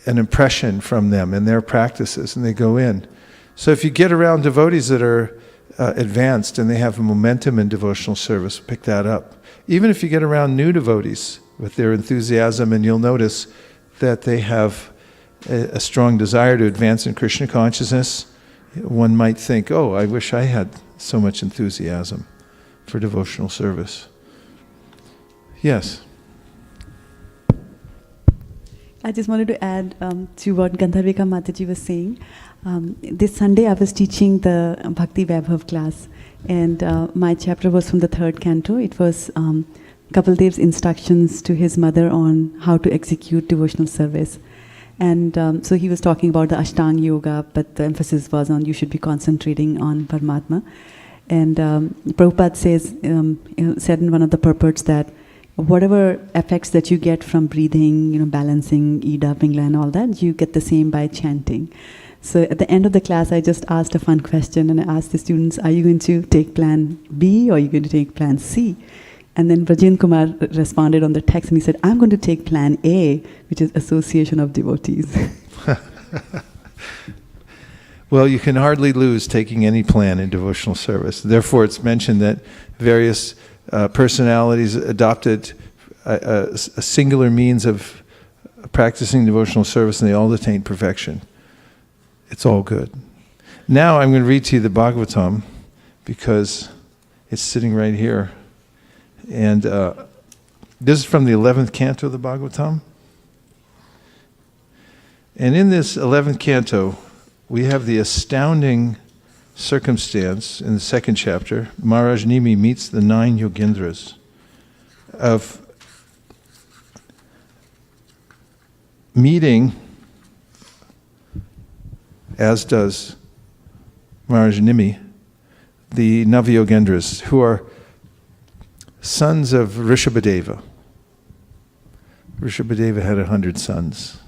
S1: an impression from them and their practices, and they go in. So if you get around devotees that are advanced and they have a momentum in devotional service, pick that up. Even if you get around new devotees with their enthusiasm, and you'll notice that they have a strong desire to advance in Krishna consciousness, one might think, oh, I wish I had so much enthusiasm for devotional service. Yes?
S4: I just wanted to add to what Gandharvika Mataji was saying. This Sunday I was teaching the Bhakti Vaibhav class, and my chapter was from the 3rd canto. It was Kapil Dev's instructions to his mother on how to execute devotional service. And so he was talking about the Ashtanga Yoga, but the emphasis was on you should be concentrating on Paramatma. And Prabhupada says, said in one of the purports that whatever effects that you get from breathing, balancing, Ida, Pingla and all that, you get the same by chanting. So at the end of the class, I just asked a fun question, and I asked the students, are you going to take plan B or are you going to take plan C? And then Brajen Kumar responded on the text and he said, I'm going to take plan A, which is association of devotees.
S1: Well, you can hardly lose taking any plan in devotional service. Therefore, it's mentioned that various personalities adopted a singular means of practicing devotional service, and they all attained perfection. It's all good. Now I'm going to read to you the Bhagavatam, because it's sitting right here. And this is from the 11th canto of the Bhagavatam. And in this 11th canto, we have the astounding circumstance in the 2nd chapter. Maharaj Nimi meets the 9 Yogendras of meeting, as does Maharaj Nimi, the Navayogendras, who are sons of Rishabhadeva. Rishabhadeva had 100 sons.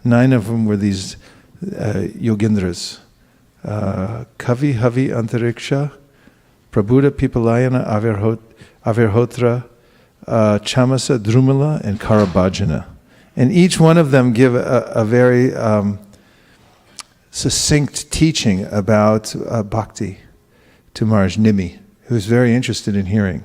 S1: 9 of them were these Yogendras. Kavi Havi Antariksha, Prabhuda Pipalayana Avirhotra, Chamasa Drumala, and Karabhajana. And each one of them give a very succinct teaching about bhakti to Maharaj Nimi, who's very interested in hearing.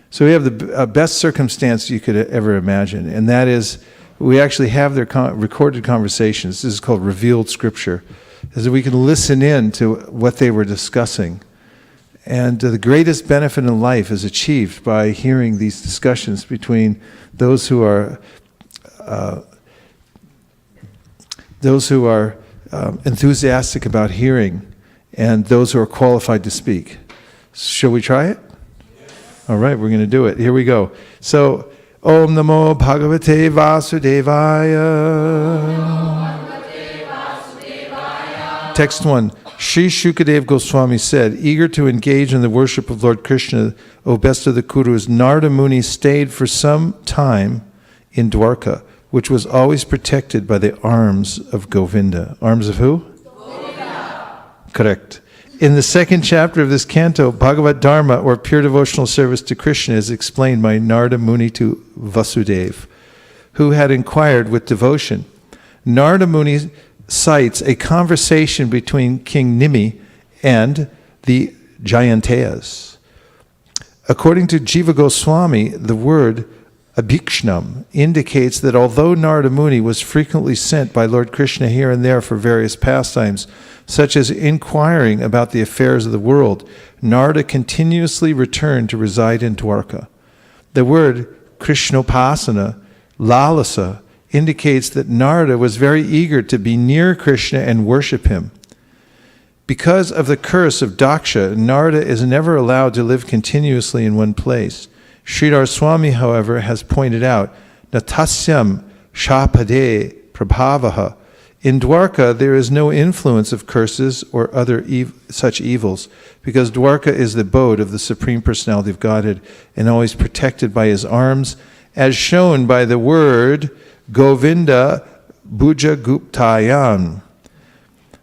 S1: So we have the best circumstance you could ever imagine, and that is we actually have their recorded conversations. This is called revealed scripture, is that we can listen in to what they were discussing. And the greatest benefit in life is achieved by hearing these discussions between those who are enthusiastic about hearing and those who are qualified to speak. Shall we try it? All right, we're going to do it. Here we go. So, Om Namo Bhagavate Vasudevaya. Text 1. Sri Shukadev Goswami said, eager to engage in the worship of Lord Krishna, O best of the Kurus, Narada Muni stayed for some time in Dwarka, which was always protected by the arms of Govinda. Arms of who? Govinda. Correct. In the 2nd chapter of this canto, Bhagavad Dharma, or pure devotional service to Krishna, is explained by Narada Muni to Vasudeva, who had inquired with devotion. Narada Muni cites a conversation between King Nimi and the Jayantayas. According to Jiva Goswami, the word Abhikshnam indicates that although Narada Muni was frequently sent by Lord Krishna here and there for various pastimes, such as inquiring about the affairs of the world, Narada continuously returned to reside in Dwarka. The word Krishnopasana, lalasa, indicates that Narada was very eager to be near Krishna and worship him. Because of the curse of Daksha, Narada is never allowed to live continuously in one place. Sridhar Swami, however, has pointed out, Natasyam Shapade Prabhavaha. In Dwarka, there is no influence of curses or other such evils, because Dwarka is the abode of the Supreme Personality of Godhead and always protected by his arms, as shown by the word Govinda Bhuja Guptayan.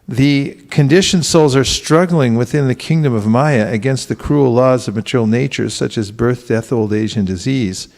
S1: The conditioned souls are struggling within the kingdom of Maya against the cruel laws of material nature, such as birth, death, old age, and disease.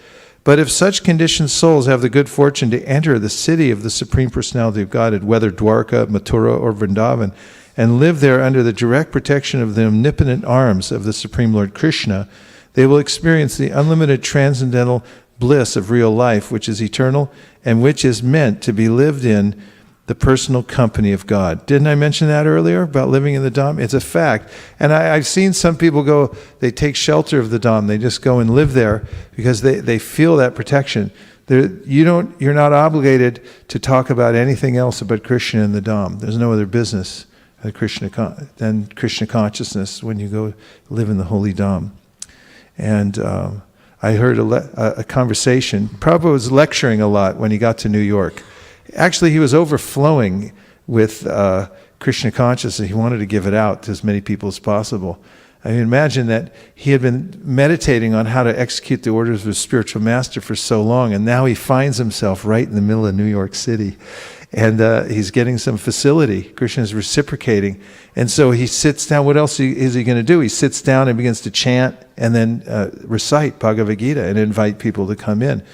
S1: But if such conditioned souls have the good fortune to enter the city of the Supreme Personality of Godhead, whether Dwarka, Mathura, or Vrindavan, and live there under the direct protection of the omnipotent arms of the Supreme Lord Krishna, they will experience the unlimited transcendental bliss of real life, which is eternal and which is meant to be lived in the personal company of God. Didn't I mention that earlier about living in the Dham? It's a fact. And I've seen some people go, they take shelter of the Dham. They just go and live there because they feel that protection. You're not obligated to talk about anything else about Krishna in the Dham. There's no other business than Krishna consciousness when you go live in the holy Dham. And I heard a conversation. Prabhupada was lecturing a lot when he got to New York. Actually, he was overflowing with Krishna consciousness. He wanted to give it out to as many people as possible. I mean, imagine that he had been meditating on how to execute the orders of his spiritual master for so long, and now he finds himself right in the middle of New York City. And he's getting some facility. Krishna is reciprocating. And so he sits down. What else is he going to do? He sits down and begins to chant and then recite Bhagavad Gita and invite people to come in.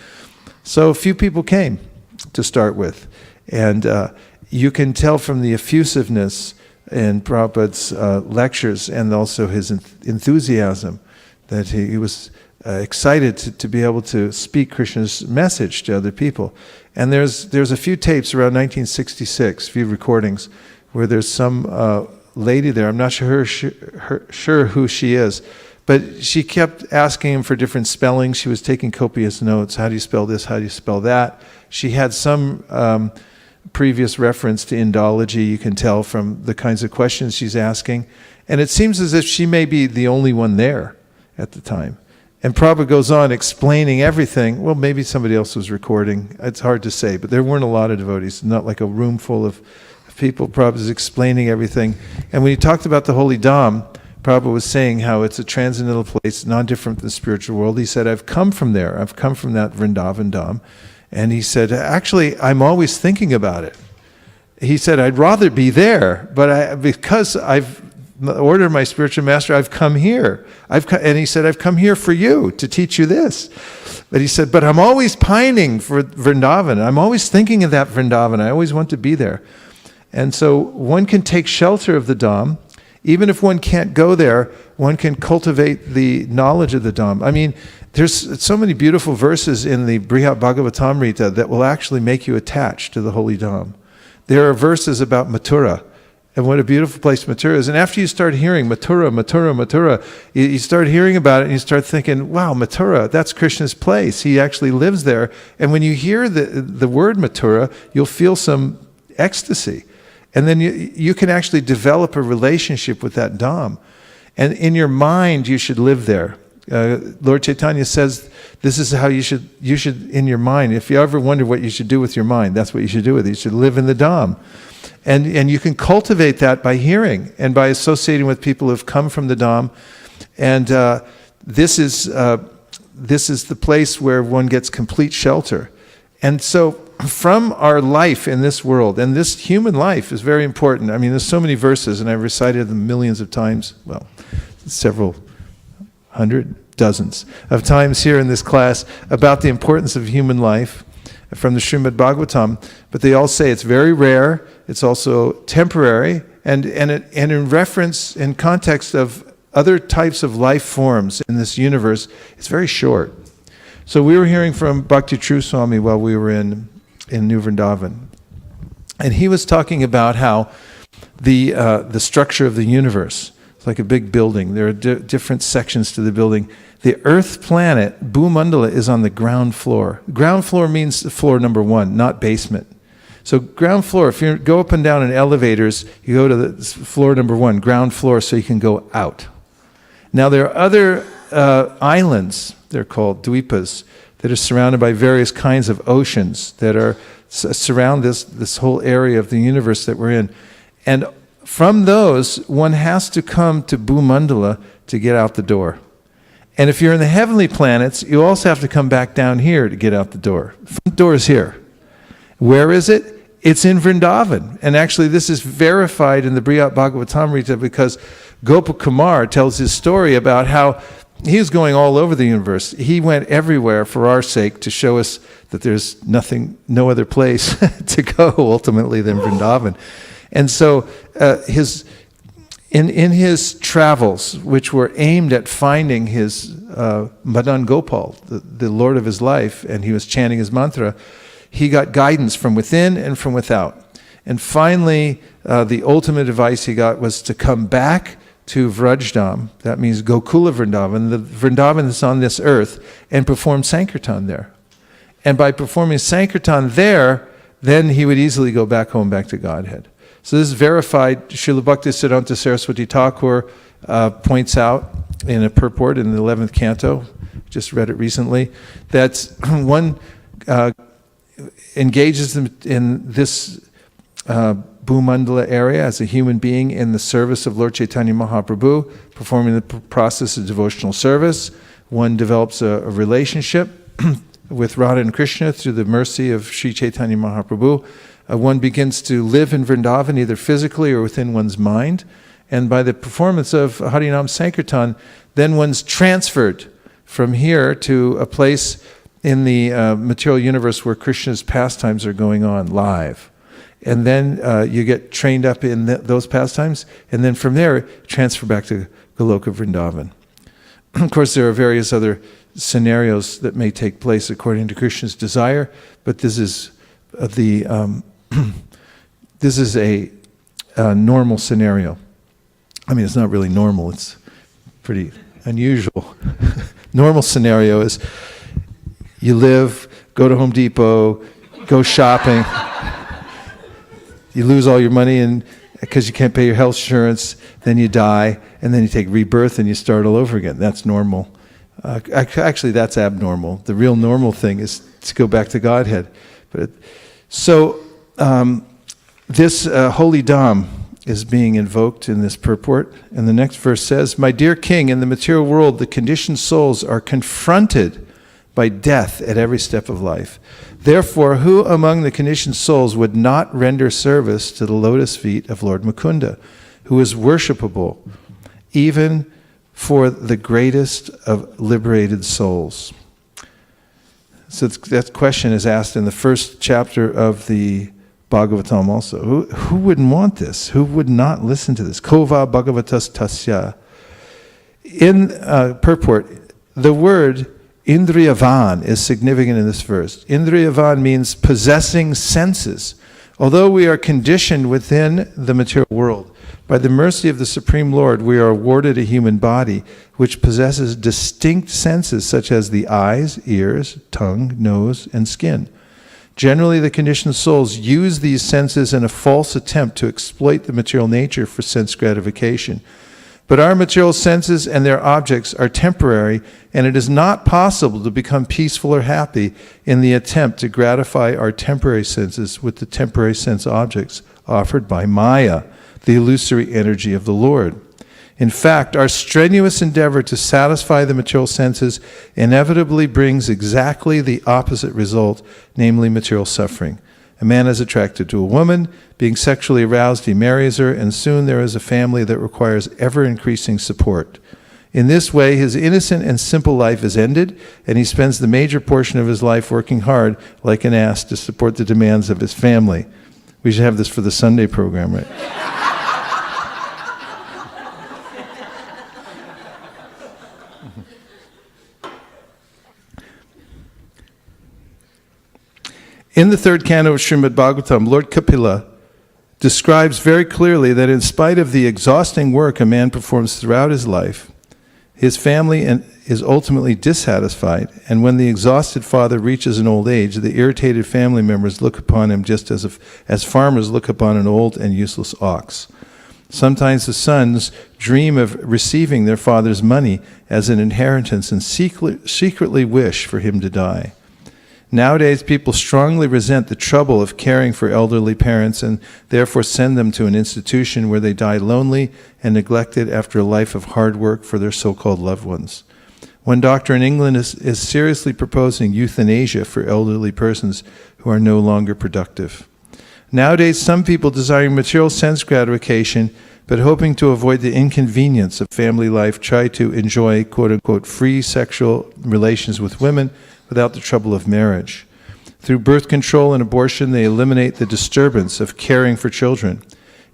S1: So a few people came to start with. And you can tell from the effusiveness in Prabhupada's lectures and also his enthusiasm that he was excited to be able to speak Krishna's message to other people. And there's a few tapes around 1966, a few recordings, where there's some lady there. I'm not sure who she is, but she kept asking him for different spellings. She was taking copious notes. How do you spell this? How do you spell that? She had some previous reference to Indology, you can tell from the kinds of questions she's asking. And it seems as if she may be the only one there at the time. And Prabhupada goes on explaining everything. Well, maybe somebody else was recording. It's hard to say, but there weren't a lot of devotees, not like a room full of people. Prabhupada was explaining everything. And when he talked about the Holy Dham, Prabhupada was saying how it's a transcendental place, not different than the spiritual world. He said, I've come from there. I've come from that Vrindavan Dham. And he said, actually, I'm always thinking about it. He said, I'd rather be there, but because I've ordered my spiritual master, I've come here. And he said, I've come here for you, to teach you this. But he said, but I'm always pining for Vrindavan. I'm always thinking of that Vrindavan. I always want to be there. And so one can take shelter of the Dham. Even if one can't go there, one can cultivate the knowledge of the Dham. I mean, there's so many beautiful verses in the Bhagavatam that will actually make you attached to the holy Dham. There are verses about Mathura, and what a beautiful place Mathura is. And after you start hearing Mathura, you start hearing about it and you start thinking, wow, Mathura, that's Krishna's place. He actually lives there. And when you hear the word Mathura, you'll feel some ecstasy. And then you can actually develop a relationship with that Dham. And in your mind, you should live there. Lord Chaitanya says this is how you should in your mind, if you ever wonder what you should do with your mind, that's what you should do with it. You should live in the Dham. And you can cultivate that by hearing and by associating with people who have come from the Dham. And this is the place where one gets complete shelter. And so from our life in this world, and this human life is very important. I mean, there's so many verses, and I've recited them millions of times, well, several hundred, dozens of times here in this class about the importance of human life from the Srimad Bhagavatam. But they all say it's very rare, it's also temporary, and in reference, in context of other types of life forms in this universe, it's very short. So we were hearing from Bhakti True Swami while we were in New Vrindavan. And he was talking about how the structure of the universe, it's like a big building. There are different sections to the building. The Earth planet, Bhumandala, is on the ground floor. Ground floor means floor number 1, not basement. So ground floor, if you go up and down in elevators, you go to the floor number 1, ground floor, so you can go out. Now there are other islands, they're called dvipas, that are surrounded by various kinds of oceans that are surround this whole area of the universe that we're in. And from those, one has to come to Bhumandala to get out the door. And if you're in the heavenly planets, you also have to come back down here to get out the door. Front door is here. Where is it? It's in Vrindavan. And actually this is verified in the Bhagavatam because Gopakumar tells his story about how he was going all over the universe. He went everywhere for our sake to show us that there's no other place to go ultimately than Vrindavan. And so in his travels, which were aimed at finding his Madan Gopal, the Lord of his life, and he was chanting his mantra, he got guidance from within and from without. And finally, the ultimate advice he got was to come back to Vrajdam, that means Gokula Vrindavan, the Vrindavan that's on this earth, and perform Sankirtan there. And by performing Sankirtan there, then he would easily go back home, back to Godhead. So this is verified. Srila Bhaktisiddhanta Saraswati Thakur points out in a purport in the 11th canto, just read it recently, that one engages in this Bhumandala area as a human being in the service of Lord Chaitanya Mahaprabhu, performing the process of devotional service. One develops a relationship with Radha and Krishna through the mercy of Sri Chaitanya Mahaprabhu. One begins to live in Vrindavan either physically or within one's mind. And by the performance of Harinam Sankirtan, then one's transferred from here to a place in the material universe where Krishna's pastimes are going on live. And then you get trained up in those pastimes, and then from there, transfer back to Goloka Vrindavan. Of course, there are various other scenarios that may take place according to Krishna's desire, but this is this is a normal scenario. I mean, it's not really normal, it's pretty unusual. Normal scenario is you live, go to Home Depot, go shopping, you lose all your money and because you can't pay your health insurance, then you die, and then you take rebirth and you start all over again. That's normal. Actually, that's abnormal. The real normal thing is to go back to Godhead. This holy Dham is being invoked in this purport. And the next verse says, "My dear king, in the material world, the conditioned souls are confronted by death at every step of life. Therefore, who among the conditioned souls would not render service to the lotus feet of Lord Mukunda, who is worshipable, even for the greatest of liberated souls?" So that question is asked in the first chapter of the Bhagavatam also. Who wouldn't want this? Who would not listen to this? Kova Bhagavatas Tasya. In purport, the word Indriyavan is significant in this verse. Indriyavan means possessing senses. Although we are conditioned within the material world, by the mercy of the Supreme Lord, we are awarded a human body which possesses distinct senses such as the eyes, ears, tongue, nose, and skin. Generally, the conditioned souls use these senses in a false attempt to exploit the material nature for sense gratification. But our material senses and their objects are temporary, and it is not possible to become peaceful or happy in the attempt to gratify our temporary senses with the temporary sense objects offered by Maya, the illusory energy of the Lord. In fact, our strenuous endeavor to satisfy the material senses inevitably brings exactly the opposite result, namely material suffering. A man is attracted to a woman, being sexually aroused, he marries her, and soon there is a family that requires ever-increasing support. In this way, his innocent and simple life is ended, and he spends the major portion of his life working hard, like an ass, to support the demands of his family. We should have this for the Sunday program, right? In the third canto of Srimad Bhagavatam, Lord Kapila describes very clearly that in spite of the exhausting work a man performs throughout his life, his family is ultimately dissatisfied, and when the exhausted father reaches an old age, the irritated family members look upon him just as farmers look upon an old and useless ox. Sometimes the sons dream of receiving their father's money as an inheritance and secretly wish for him to die. Nowadays, people strongly resent the trouble of caring for elderly parents and therefore send them to an institution where they die lonely and neglected after a life of hard work for their so-called loved ones. One doctor in England is seriously proposing euthanasia for elderly persons who are no longer productive. Nowadays, some people desiring material sense gratification but hoping to avoid the inconvenience of family life try to enjoy quote-unquote free sexual relations with women without the trouble of marriage. Through birth control and abortion, they eliminate the disturbance of caring for children.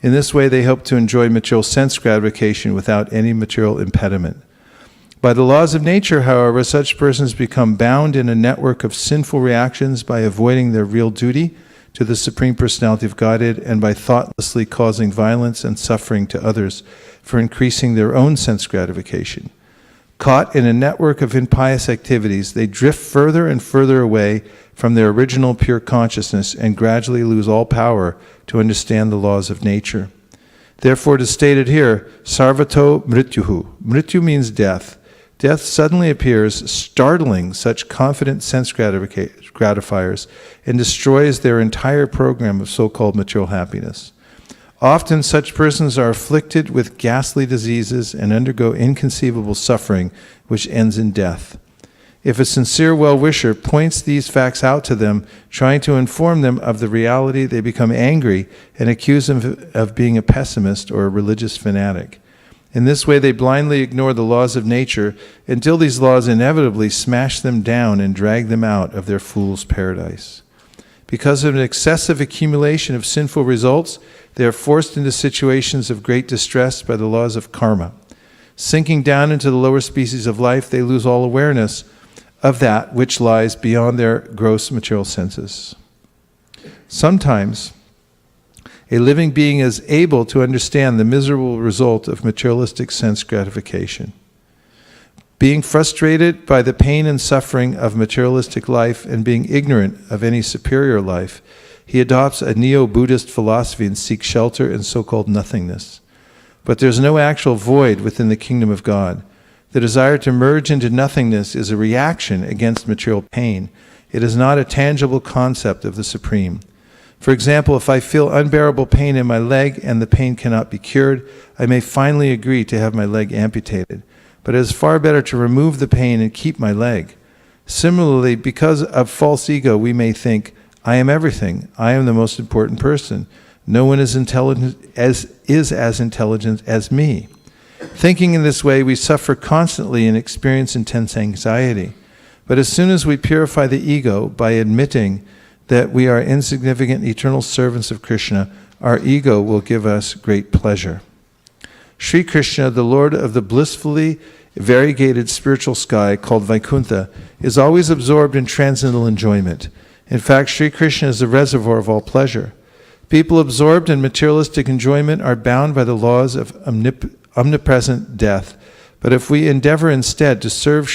S1: In this way, they hope to enjoy material sense gratification without any material impediment. By the laws of nature, however, such persons become bound in a network of sinful reactions by avoiding their real duty to the Supreme Personality of Godhead and by thoughtlessly causing violence and suffering to others for increasing their own sense gratification. Caught in a network of impious activities, they drift further and further away from their original pure consciousness and gradually lose all power to understand the laws of nature. Therefore, it is stated here, Sarvato Mrityuhu. Mrityu means death. Death suddenly appears, startling such confident sense gratifiers, and destroys their entire program of so-called material happiness. Often such persons are afflicted with ghastly diseases and undergo inconceivable suffering, which ends in death. If a sincere well-wisher points these facts out to them, trying to inform them of the reality, they become angry and accuse them of being a pessimist or a religious fanatic. In this way, they blindly ignore the laws of nature until these laws inevitably smash them down and drag them out of their fool's paradise. Because of an excessive accumulation of sinful results, they are forced into situations of great distress by the laws of karma. Sinking down into the lower species of life, they lose all awareness of that which lies beyond their gross material senses. Sometimes, a living being is able to understand the miserable result of materialistic sense gratification. Being frustrated by the pain and suffering of materialistic life and being ignorant of any superior life, he adopts a neo-Buddhist philosophy and seeks shelter in so-called nothingness. But there's no actual void within the kingdom of God. The desire to merge into nothingness is a reaction against material pain. It is not a tangible concept of the Supreme. For example, if I feel unbearable pain in my leg and the pain cannot be cured, I may finally agree to have my leg amputated. But it is far better to remove the pain and keep my leg. Similarly, because of false ego, we may think, I am everything. I am the most important person. No one is as intelligent as me. Thinking in this way, we suffer constantly and experience intense anxiety. But as soon as we purify the ego by admitting that we are insignificant eternal servants of Krishna, our ego will give us great pleasure. Sri Krishna, the Lord of the blissfully variegated spiritual sky called Vaikuntha, is always absorbed in transcendental enjoyment. In fact, Sri Krishna is the reservoir of all pleasure. People absorbed in materialistic enjoyment are bound by the laws of omnipresent death. But if we endeavor instead to serve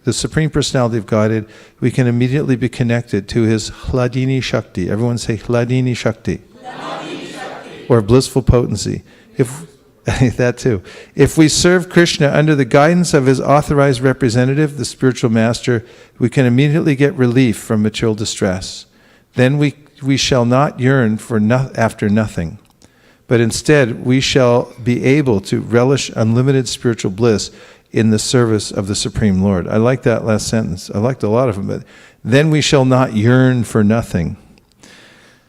S1: the Supreme Personality of Godhead, we can immediately be connected to His Hladini Shakti. Everyone say Hladini Shakti. Hladini Shakti. Or blissful potency. That too. If we serve Krishna under the guidance of His authorized representative, the spiritual master, we can immediately get relief from material distress. Then we shall not yearn after nothing, but instead we shall be able to relish unlimited spiritual bliss in the service of the Supreme Lord. I like that last sentence. I liked a lot of them, but then we shall not yearn for nothing.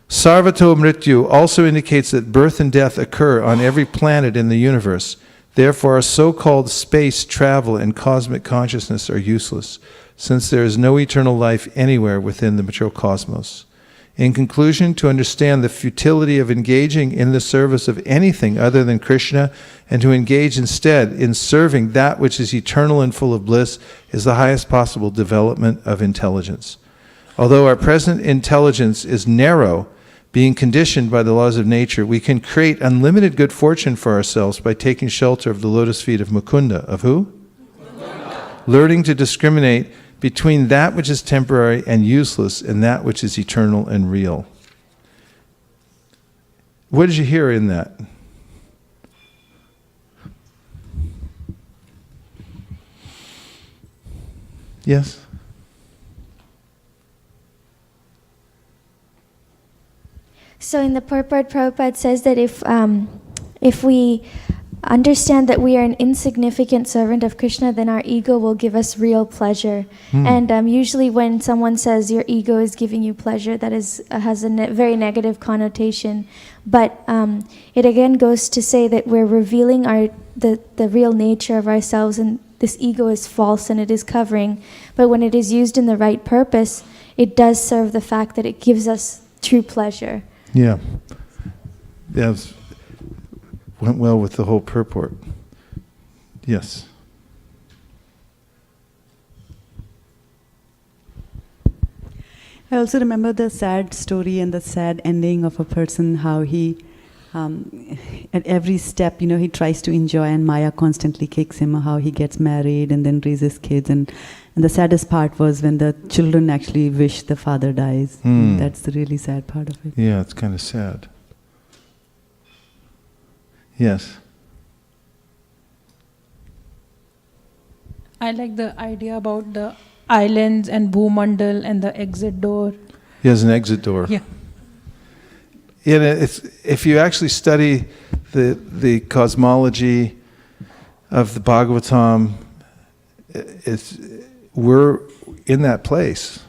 S1: Sarvato Mrityu also indicates that birth and death occur on every planet in the universe. Therefore, our so-called space travel and cosmic consciousness are useless, since there is no eternal life anywhere within the material cosmos. In conclusion, to understand the futility of engaging in the service of anything other than Krishna and to engage instead in serving that which is eternal and full of bliss is the highest possible development of intelligence. Although our present intelligence is narrow, being conditioned by the laws of nature, we can create unlimited good fortune for ourselves by taking shelter of the lotus feet of Mukunda. Of who? Mukunda. Learning to discriminate between that which is temporary and useless and that which is eternal and real. What did you hear in that? Yes?
S5: So in the purport, Prabhupada says that if we understand that we are an insignificant servant of Krishna, then our ego will give us real pleasure. And usually when someone says your ego is giving you pleasure, that has a very negative connotation. But it again goes to say that we're revealing the real nature of ourselves, and this ego is false and it is covering. But when it is used in the right purpose, it does serve the fact that it gives us true pleasure.
S1: Yeah. Yes. went well with the whole purport. Yes.
S4: I also remember the sad story and the sad ending of a person, how he, at every step, he tries to enjoy and Maya constantly kicks him, how he gets married and then raises kids. And the saddest part was when the children actually wish the father dies. That's the really sad part of it.
S1: Yeah, it's kind of sad. Yes.
S6: I like the idea about the islands and Bhumandal and the exit door.
S1: He has an exit door.
S6: Yeah.
S1: And if you actually study the cosmology of the Bhagavatam, we're in that place.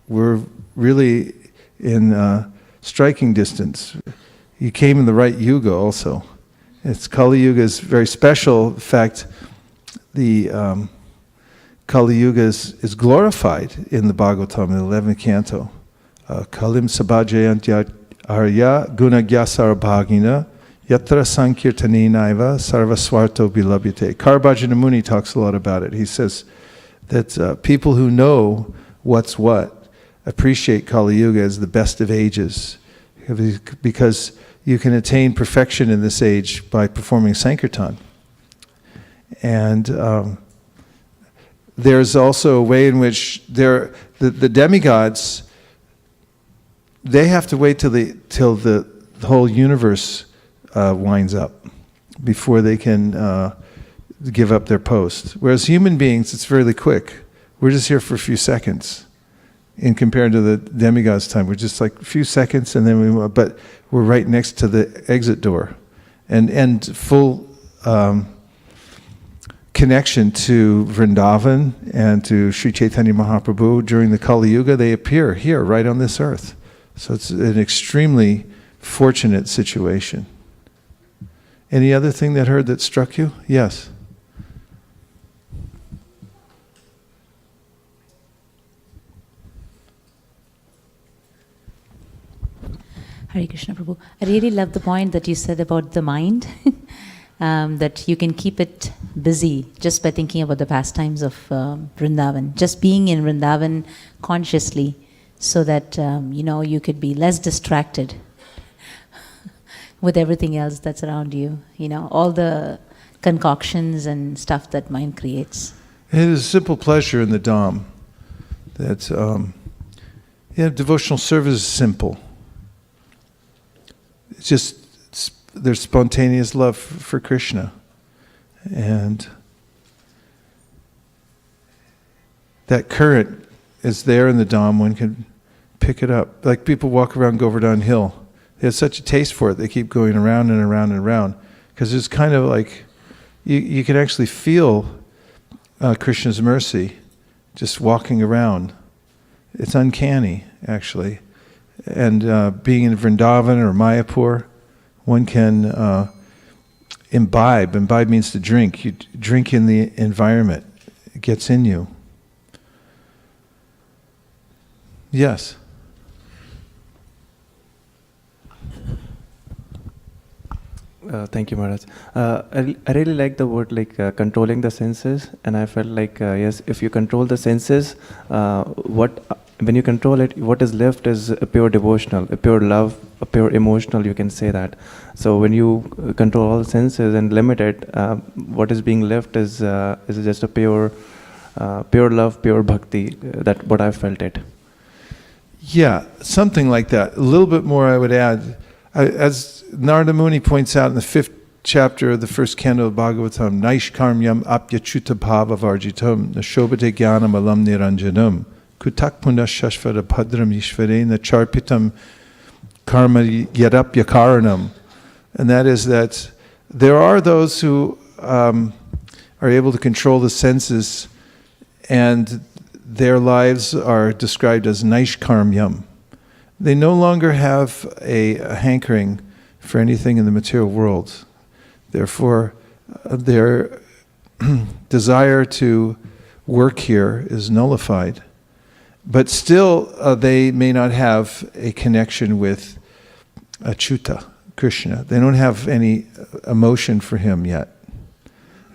S1: We're really in striking distance. You came in the right yuga also. Kali Yuga is very special. In fact, the Kali Yuga is glorified in the Bhagavatam, in the 11th canto. Kalim sabhajayantya arya gunagyasara bhagina yatra sankirtanenaiva sarvaswarto bilabhyate. Karabhajana Muni talks a lot about it. He says that people who know what's what appreciate Kali Yuga as the best of ages, because you can attain perfection in this age by performing Sankirtan. And there's also a way in which the demigods, they have to wait till the whole universe winds up before they can give up their post. Whereas human beings, it's fairly quick. We're just here for a few seconds. In compared to the demigods' time, we're just like a few seconds, and then but we're right next to the exit door, and full connection to Vrindavan and to Sri Chaitanya Mahaprabhu during the Kali Yuga. They appear here, right on this earth. So it's an extremely fortunate situation. Any other thing that struck you? Yes.
S7: Hare Krishna Prabhu. I really love the point that you said about the mind, that you can keep it busy just by thinking about the pastimes of Vrindavan, just being in Vrindavan consciously, so that you could be less distracted with everything else that's around you, all the concoctions and stuff that mind creates.
S1: It is a simple pleasure in the Dham that devotional service is simple. It's just there's spontaneous love for Krishna, and that current is there in the Dham. One can pick it up. Like people walk around Govardhan Hill, they have such a taste for it. They keep going around and around and around because it's kind of like you can actually feel Krishna's mercy just walking around. It's uncanny, actually. And being in Vrindavan or Mayapur, one can imbibe. Imbibe means to drink. You drink in the environment. It gets in you. Yes?
S8: Thank you, Maharaj. I really like the word controlling the senses, and I felt like yes, if you control the senses, when you control it, what is left is a pure devotional, a pure love, a pure emotional, you can say that. So when you control all the senses and limit it, what is being left is just a pure love, pure bhakti. That what I felt it.
S1: Yeah, something like that. A little bit more I would add. As Narada Muni points out in the 5th chapter of the 1st canto of Bhagavatam, Naishkarmyam apyachuta bhava varjitam nashobhate jnanam alam niranjanam kutak punas shashvara bhadram ishvarena charpitam karma yadapya karanam. And that is that there are those who are able to control the senses, and their lives are described as naishkarmyam. They no longer have a hankering for anything in the material world. Therefore, their desire to work here is nullified. But still, they may not have a connection with Achyuta, Krishna. They don't have any emotion for him yet.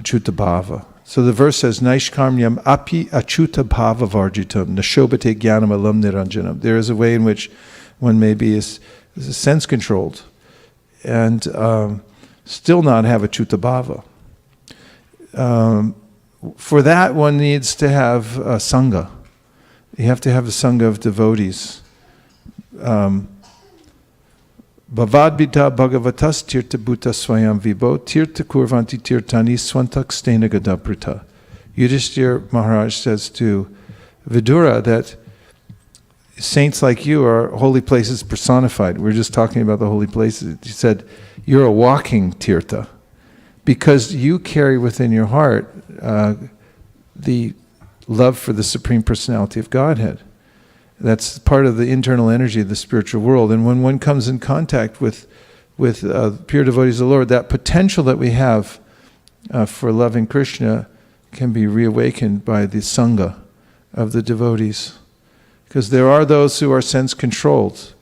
S1: Achuta bhava. So the verse says, Naishkarmyam api achuta bhava varjitam, nashobate jnanam alam niranjanam. There is a way in which one may be sense controlled and still not have achuta bhava. For that, one needs to have sangha. You have to have a sangha of devotees. Bhavadbita bhagavatas tirta bhuta swayam vibo tirta kurvanti tirtani swantak stena gadaprita. Yudhishthira Maharaj says to Vidura that saints like you are holy places personified. We're just talking about the holy places. He said, you're a walking tirta because you carry within your heart the love for the Supreme Personality of Godhead. That's part of the internal energy of the spiritual world. And when one comes in contact with pure devotees of the Lord, that potential that we have for loving Krishna can be reawakened by the sangha of the devotees. Because there are those who are sense-controlled,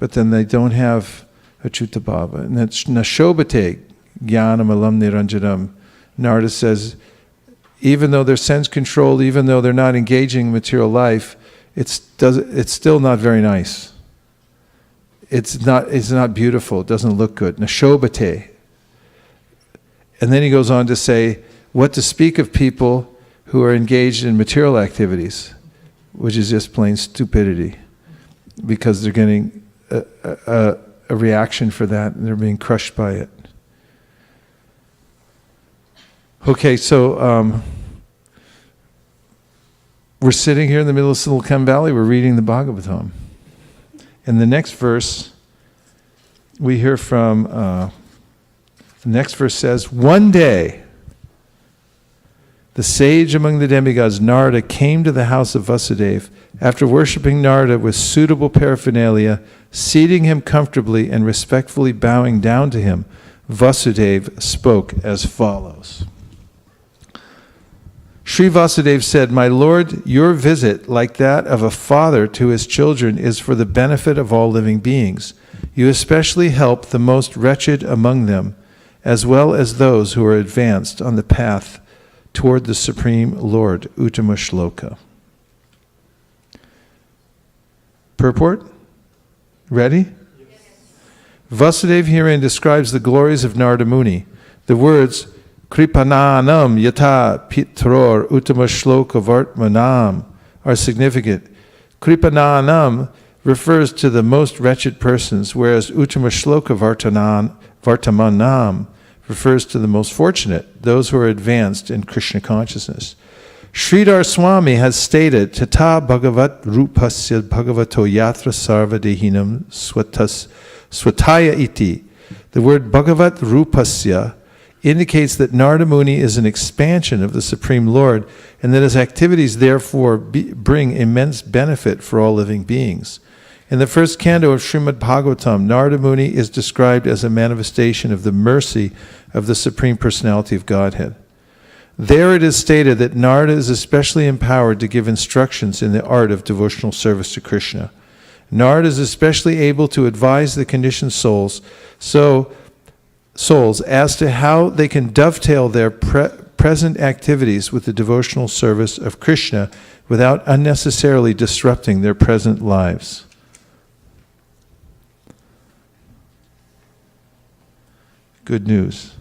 S1: but then they don't have achuta bhava. And that's nashobate jnanam alam niranjanam. Narada says, even though they're sense-controlled, even though they're not engaging in material life, it's still not very nice. It's not beautiful. It doesn't look good. Nashobate. And then he goes on to say what to speak of people who are engaged in material activities, which is just plain stupidity, because they're getting a reaction for that and they're being crushed by it. Okay, so we're sitting here in the middle of Silicon Valley, we're reading the Bhagavatam. And the next verse, we hear from, the next verse says, one day, the sage among the demigods, Narada, came to the house of Vasudeva. After worshipping Narada with suitable paraphernalia, seating him comfortably and respectfully bowing down to him, Vasudeva spoke as follows. Sri Vasudeva said, my Lord, your visit, like that of a father to his children, is for the benefit of all living beings. You especially help the most wretched among them, as well as those who are advanced on the path toward the Supreme Lord. Uttama Shloka. Purport? Ready? Yes. Vasudeva herein describes the glories of Narada Muni. The words Kripananam yata pitror uttama shloka vartmanam are significant. Kripananam refers to the most wretched persons, whereas uttama shloka vartamanam refers to the most fortunate, those who are advanced in Krishna consciousness. Sridhar Swami has stated, Tata Bhagavat Rupasya Bhagavato Yatra Sarva Dehinam Swataya Iti. The word Bhagavat Rupasya indicates that Narada Muni is an expansion of the Supreme Lord, and that his activities therefore bring immense benefit for all living beings. In the first canto of Srimad Bhagavatam, Narada Muni is described as a manifestation of the mercy of the Supreme Personality of Godhead. There it is stated that Narada is especially empowered to give instructions in the art of devotional service to Krishna. Narada is especially able to advise the conditioned souls as to how they can dovetail their present activities with the devotional service of Krishna without unnecessarily disrupting their present lives. Good news.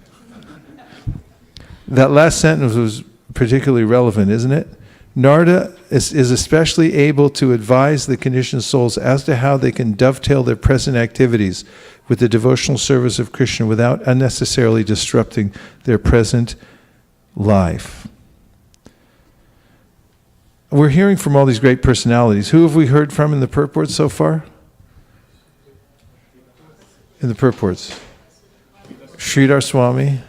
S1: That last sentence was particularly relevant, isn't it? Narada is especially able to advise the conditioned souls as to how they can dovetail their present activities with the devotional service of Krishna without unnecessarily disrupting their present life. We're hearing from all these great personalities. Who have we heard from in the purports so far? In the purports. Sridhar Swami.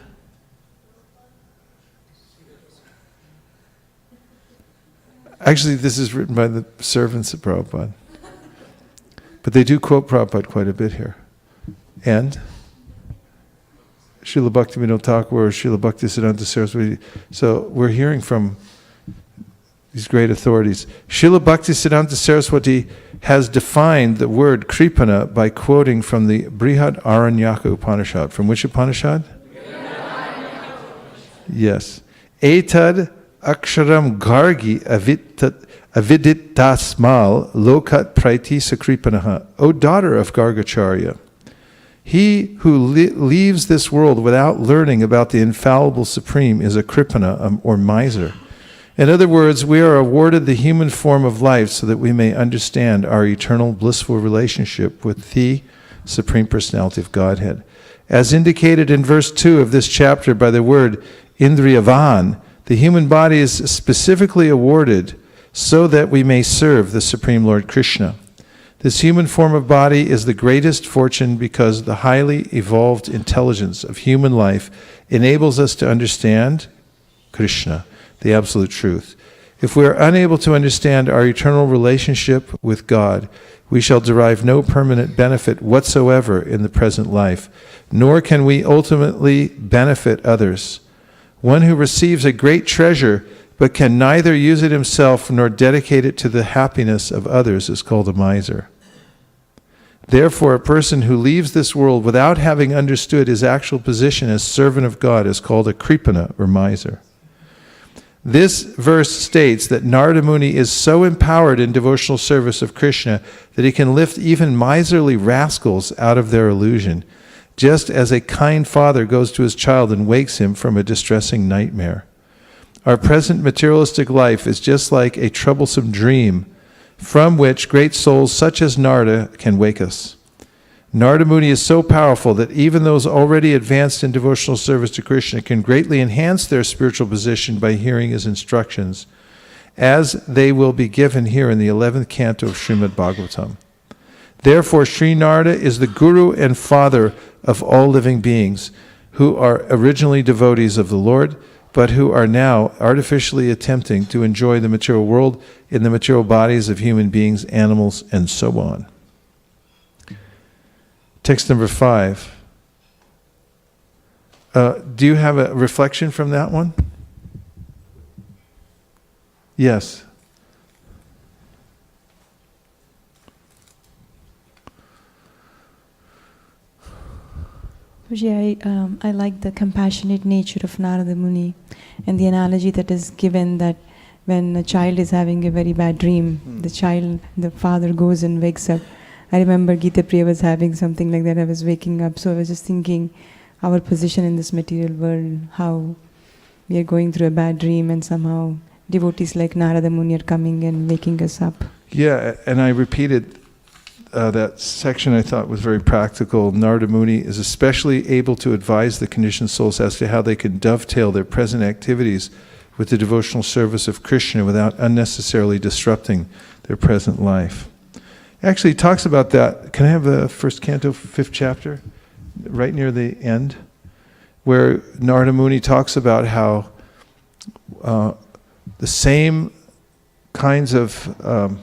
S1: Actually, this is written by the servants of Prabhupada. But they do quote Prabhupada quite a bit here. And Srila Bhaktivinoda Thakur or Srila Bhaktisiddhanta Saraswati. So we're hearing from these great authorities. Srila Bhaktisiddhanta Saraswati has defined the word kripana by quoting from the Brihad Aranyaka Upanishad. From which Upanishad? Yes. Etad aksharam gargi avidit tasmal lokat praiti sakripanaha. O daughter of Gargacharya, he who leaves this world without learning about the infallible Supreme is a kripana, or miser. In other words, we are awarded the human form of life so that we may understand our eternal blissful relationship with the Supreme Personality of Godhead. As indicated in verse 2 of this chapter by the word Indriyavan, the human body is specifically awarded so that we may serve the Supreme Lord Krishna. This human form of body is the greatest fortune because the highly evolved intelligence of human life enables us to understand Krishna, the absolute truth. If we are unable to understand our eternal relationship with God, we shall derive no permanent benefit whatsoever in the present life, nor can we ultimately benefit others. One who receives a great treasure but can neither use it himself nor dedicate it to the happiness of others is called a miser. Therefore, a person who leaves this world without having understood his actual position as servant of God is called a kripana, or miser. This verse states that Narada Muni is so empowered in devotional service of Krishna that he can lift even miserly rascals out of their illusion, just as a kind father goes to his child and wakes him from a distressing nightmare. Our present materialistic life is just like a troublesome dream from which great souls such as Narada can wake us. Narada Muni is so powerful that even those already advanced in devotional service to Krishna can greatly enhance their spiritual position by hearing his instructions, as they will be given here in the 11th canto of Srimad Bhagavatam. Therefore, Sri Narada is the guru and father of all living beings who are originally devotees of the Lord, but who are now artificially attempting to enjoy the material world in the material bodies of human beings, animals, and so on. Text number 5. Do you have a reflection from that one? Yes.
S9: I like the compassionate nature of Narada Muni and the analogy that is given that when a child is having a very bad dream, the father goes and wakes up. I remember Gita Priya was having something like that. I was waking up, so I was just thinking our position in this material world, how we are going through a bad dream and somehow devotees like Narada Muni are coming and waking us up.
S1: Yeah, and I repeated that section. I thought was very practical. Narada Muni is especially able to advise the conditioned souls as to how they can dovetail their present activities with the devotional service of Krishna without unnecessarily disrupting their present life. Actually, he talks about that. Can I have the first canto, 5th chapter, right near the end, where Narada Muni talks about how the same kinds of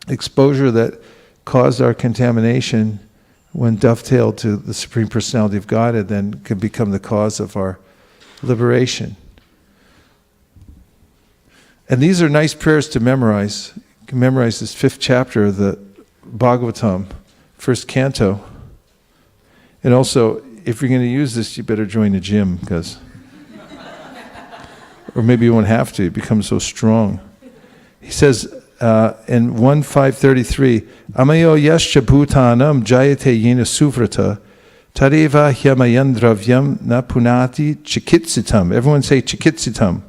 S1: exposure that caused our contamination when dovetailed to the Supreme Personality of Godhead then can become the cause of our liberation. And these are nice prayers to memorize. You can memorize this 5th chapter of the Bhagavatam, 1st canto. And also, if you're going to use this, you better join the gym, because, or maybe you won't have to, it becomes so strong. He says in 1.533, Amayo yascha bhutanam jayate yena suvrata tadeva hyamayan dravyam na punati chikitsitam. Everyone say chikitsitam.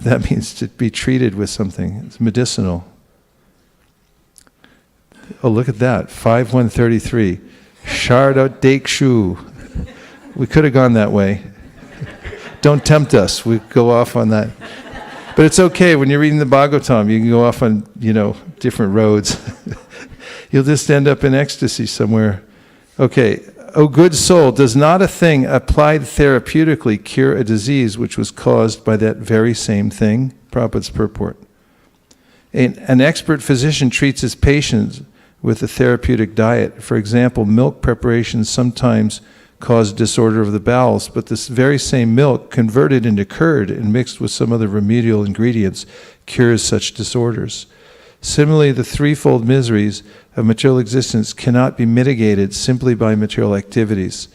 S1: That means to be treated with something. It's medicinal. Oh, look at that. 5.133. Sharda Dekshu. We could have gone that way. Don't tempt us. We go off on that. But it's okay. When you're reading the Bhagavatam, you can go off on, different roads. You'll just end up in ecstasy somewhere. Okay. O good soul, does not a thing applied therapeutically cure a disease which was caused by that very same thing? Prabhupada's purport. An expert physician treats his patients with a therapeutic diet. For example, milk preparations sometimes cause disorder of the bowels, but this very same milk converted into curd and mixed with some other remedial ingredients cures such disorders. Similarly, the threefold miseries of material existence cannot be mitigated simply by material activities.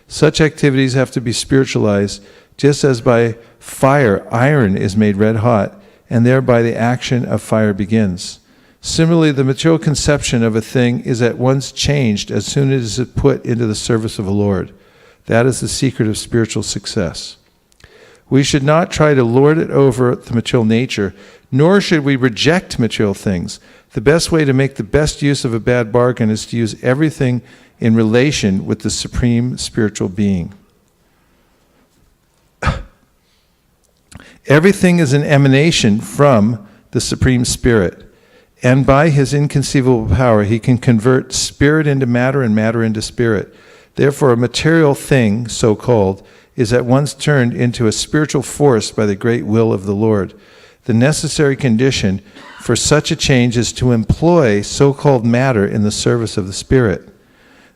S1: Such activities have to be spiritualized, just as by fire iron is made red hot, and thereby the action of fire begins. Similarly, the material conception of a thing is at once changed as soon as it is put into the service of the Lord. That is the secret of spiritual success. We should not try to lord it over the material nature, nor should we reject material things. The best way to make the best use of a bad bargain is to use everything in relation with the Supreme Spiritual Being. Everything is an emanation from the Supreme Spirit, and by His inconceivable power, He can convert spirit into matter and matter into spirit. Therefore, a material thing, so-called, is at once turned into a spiritual force by the great will of the Lord. The necessary condition for such a change is to employ so-called matter in the service of the Spirit.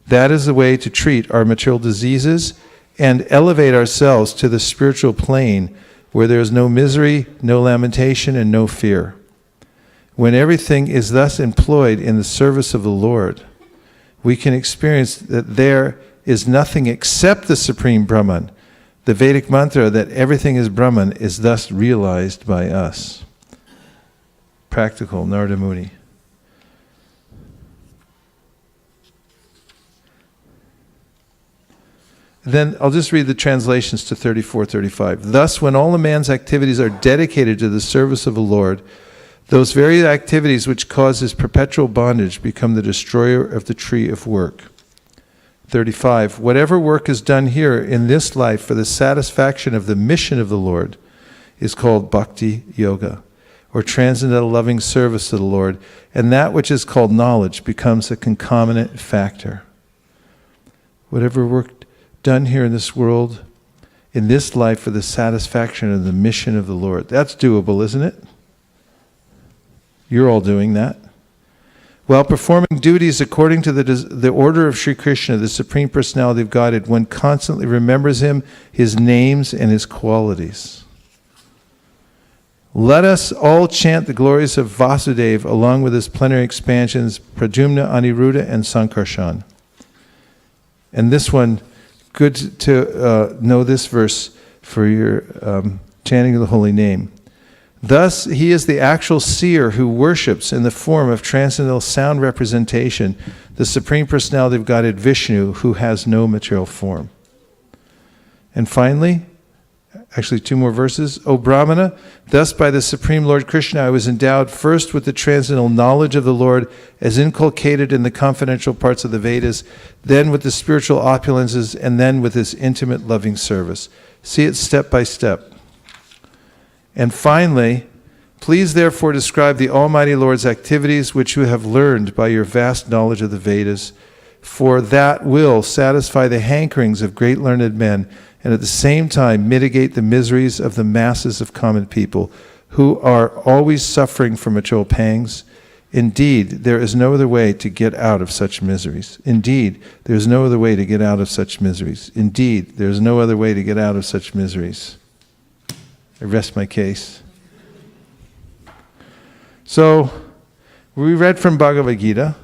S1: That is the way to treat our material diseases and elevate ourselves to the spiritual plane where there is no misery, no lamentation, and no fear. When everything is thus employed in the service of the Lord, we can experience that there is nothing except the Supreme Brahman. The Vedic mantra that everything is Brahman is thus realized by us. Practical, Narada Muni. Then I'll just read the translations to 34, 35. Thus, when all a man's activities are dedicated to the service of the Lord, those very activities which cause his perpetual bondage become the destroyer of the tree of work. 35. Whatever work is done here in this life for the satisfaction of the mission of the Lord is called bhakti yoga, or transcendental loving service to the Lord, and that which is called knowledge becomes a concomitant factor. Whatever work done here in this world, in this life for the satisfaction of the mission of the Lord. That's doable, isn't it? You're all doing that. While performing duties according to the order of Sri Krishna, the Supreme Personality of Godhead, one constantly remembers Him, His names, and His qualities. Let us all chant the glories of Vasudeva along with his plenary expansions, Pradyumna, Aniruddha, and Sankarshan. And this one, good to know this verse for your chanting of the holy name. Thus, he is the actual seer who worships in the form of transcendental sound representation the Supreme Personality of Godhead Vishnu, who has no material form. And finally, actually 2 more verses. O Brahmana, thus by the Supreme Lord Krishna I was endowed first with the transcendental knowledge of the Lord as inculcated in the confidential parts of the Vedas, then with the spiritual opulences, and then with His intimate loving service. See it step by step. And finally, please therefore describe the Almighty Lord's activities which you have learned by your vast knowledge of the Vedas, for that will satisfy the hankerings of great learned men and at the same time mitigate the miseries of the masses of common people who are always suffering from material pangs. Indeed, there is no other way to get out of such miseries. Indeed, there is no other way to get out of such miseries. Indeed, there is no other way to get out of such miseries. I rest my case. So, we read from Bhagavad Gita,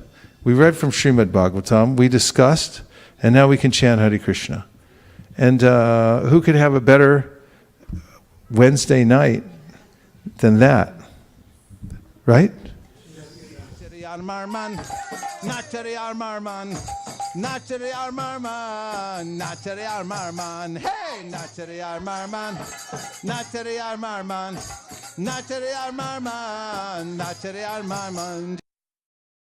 S1: we read from Srimad Bhagavatam, we discussed, and now we can chant Hare Krishna. And who could have a better Wednesday night than that? Right?
S10: Marman, Natari Marman, Natari Marman, Natari Marman, hey, Natari Marman, Natari Marman, Natari Marman, Natari Marman.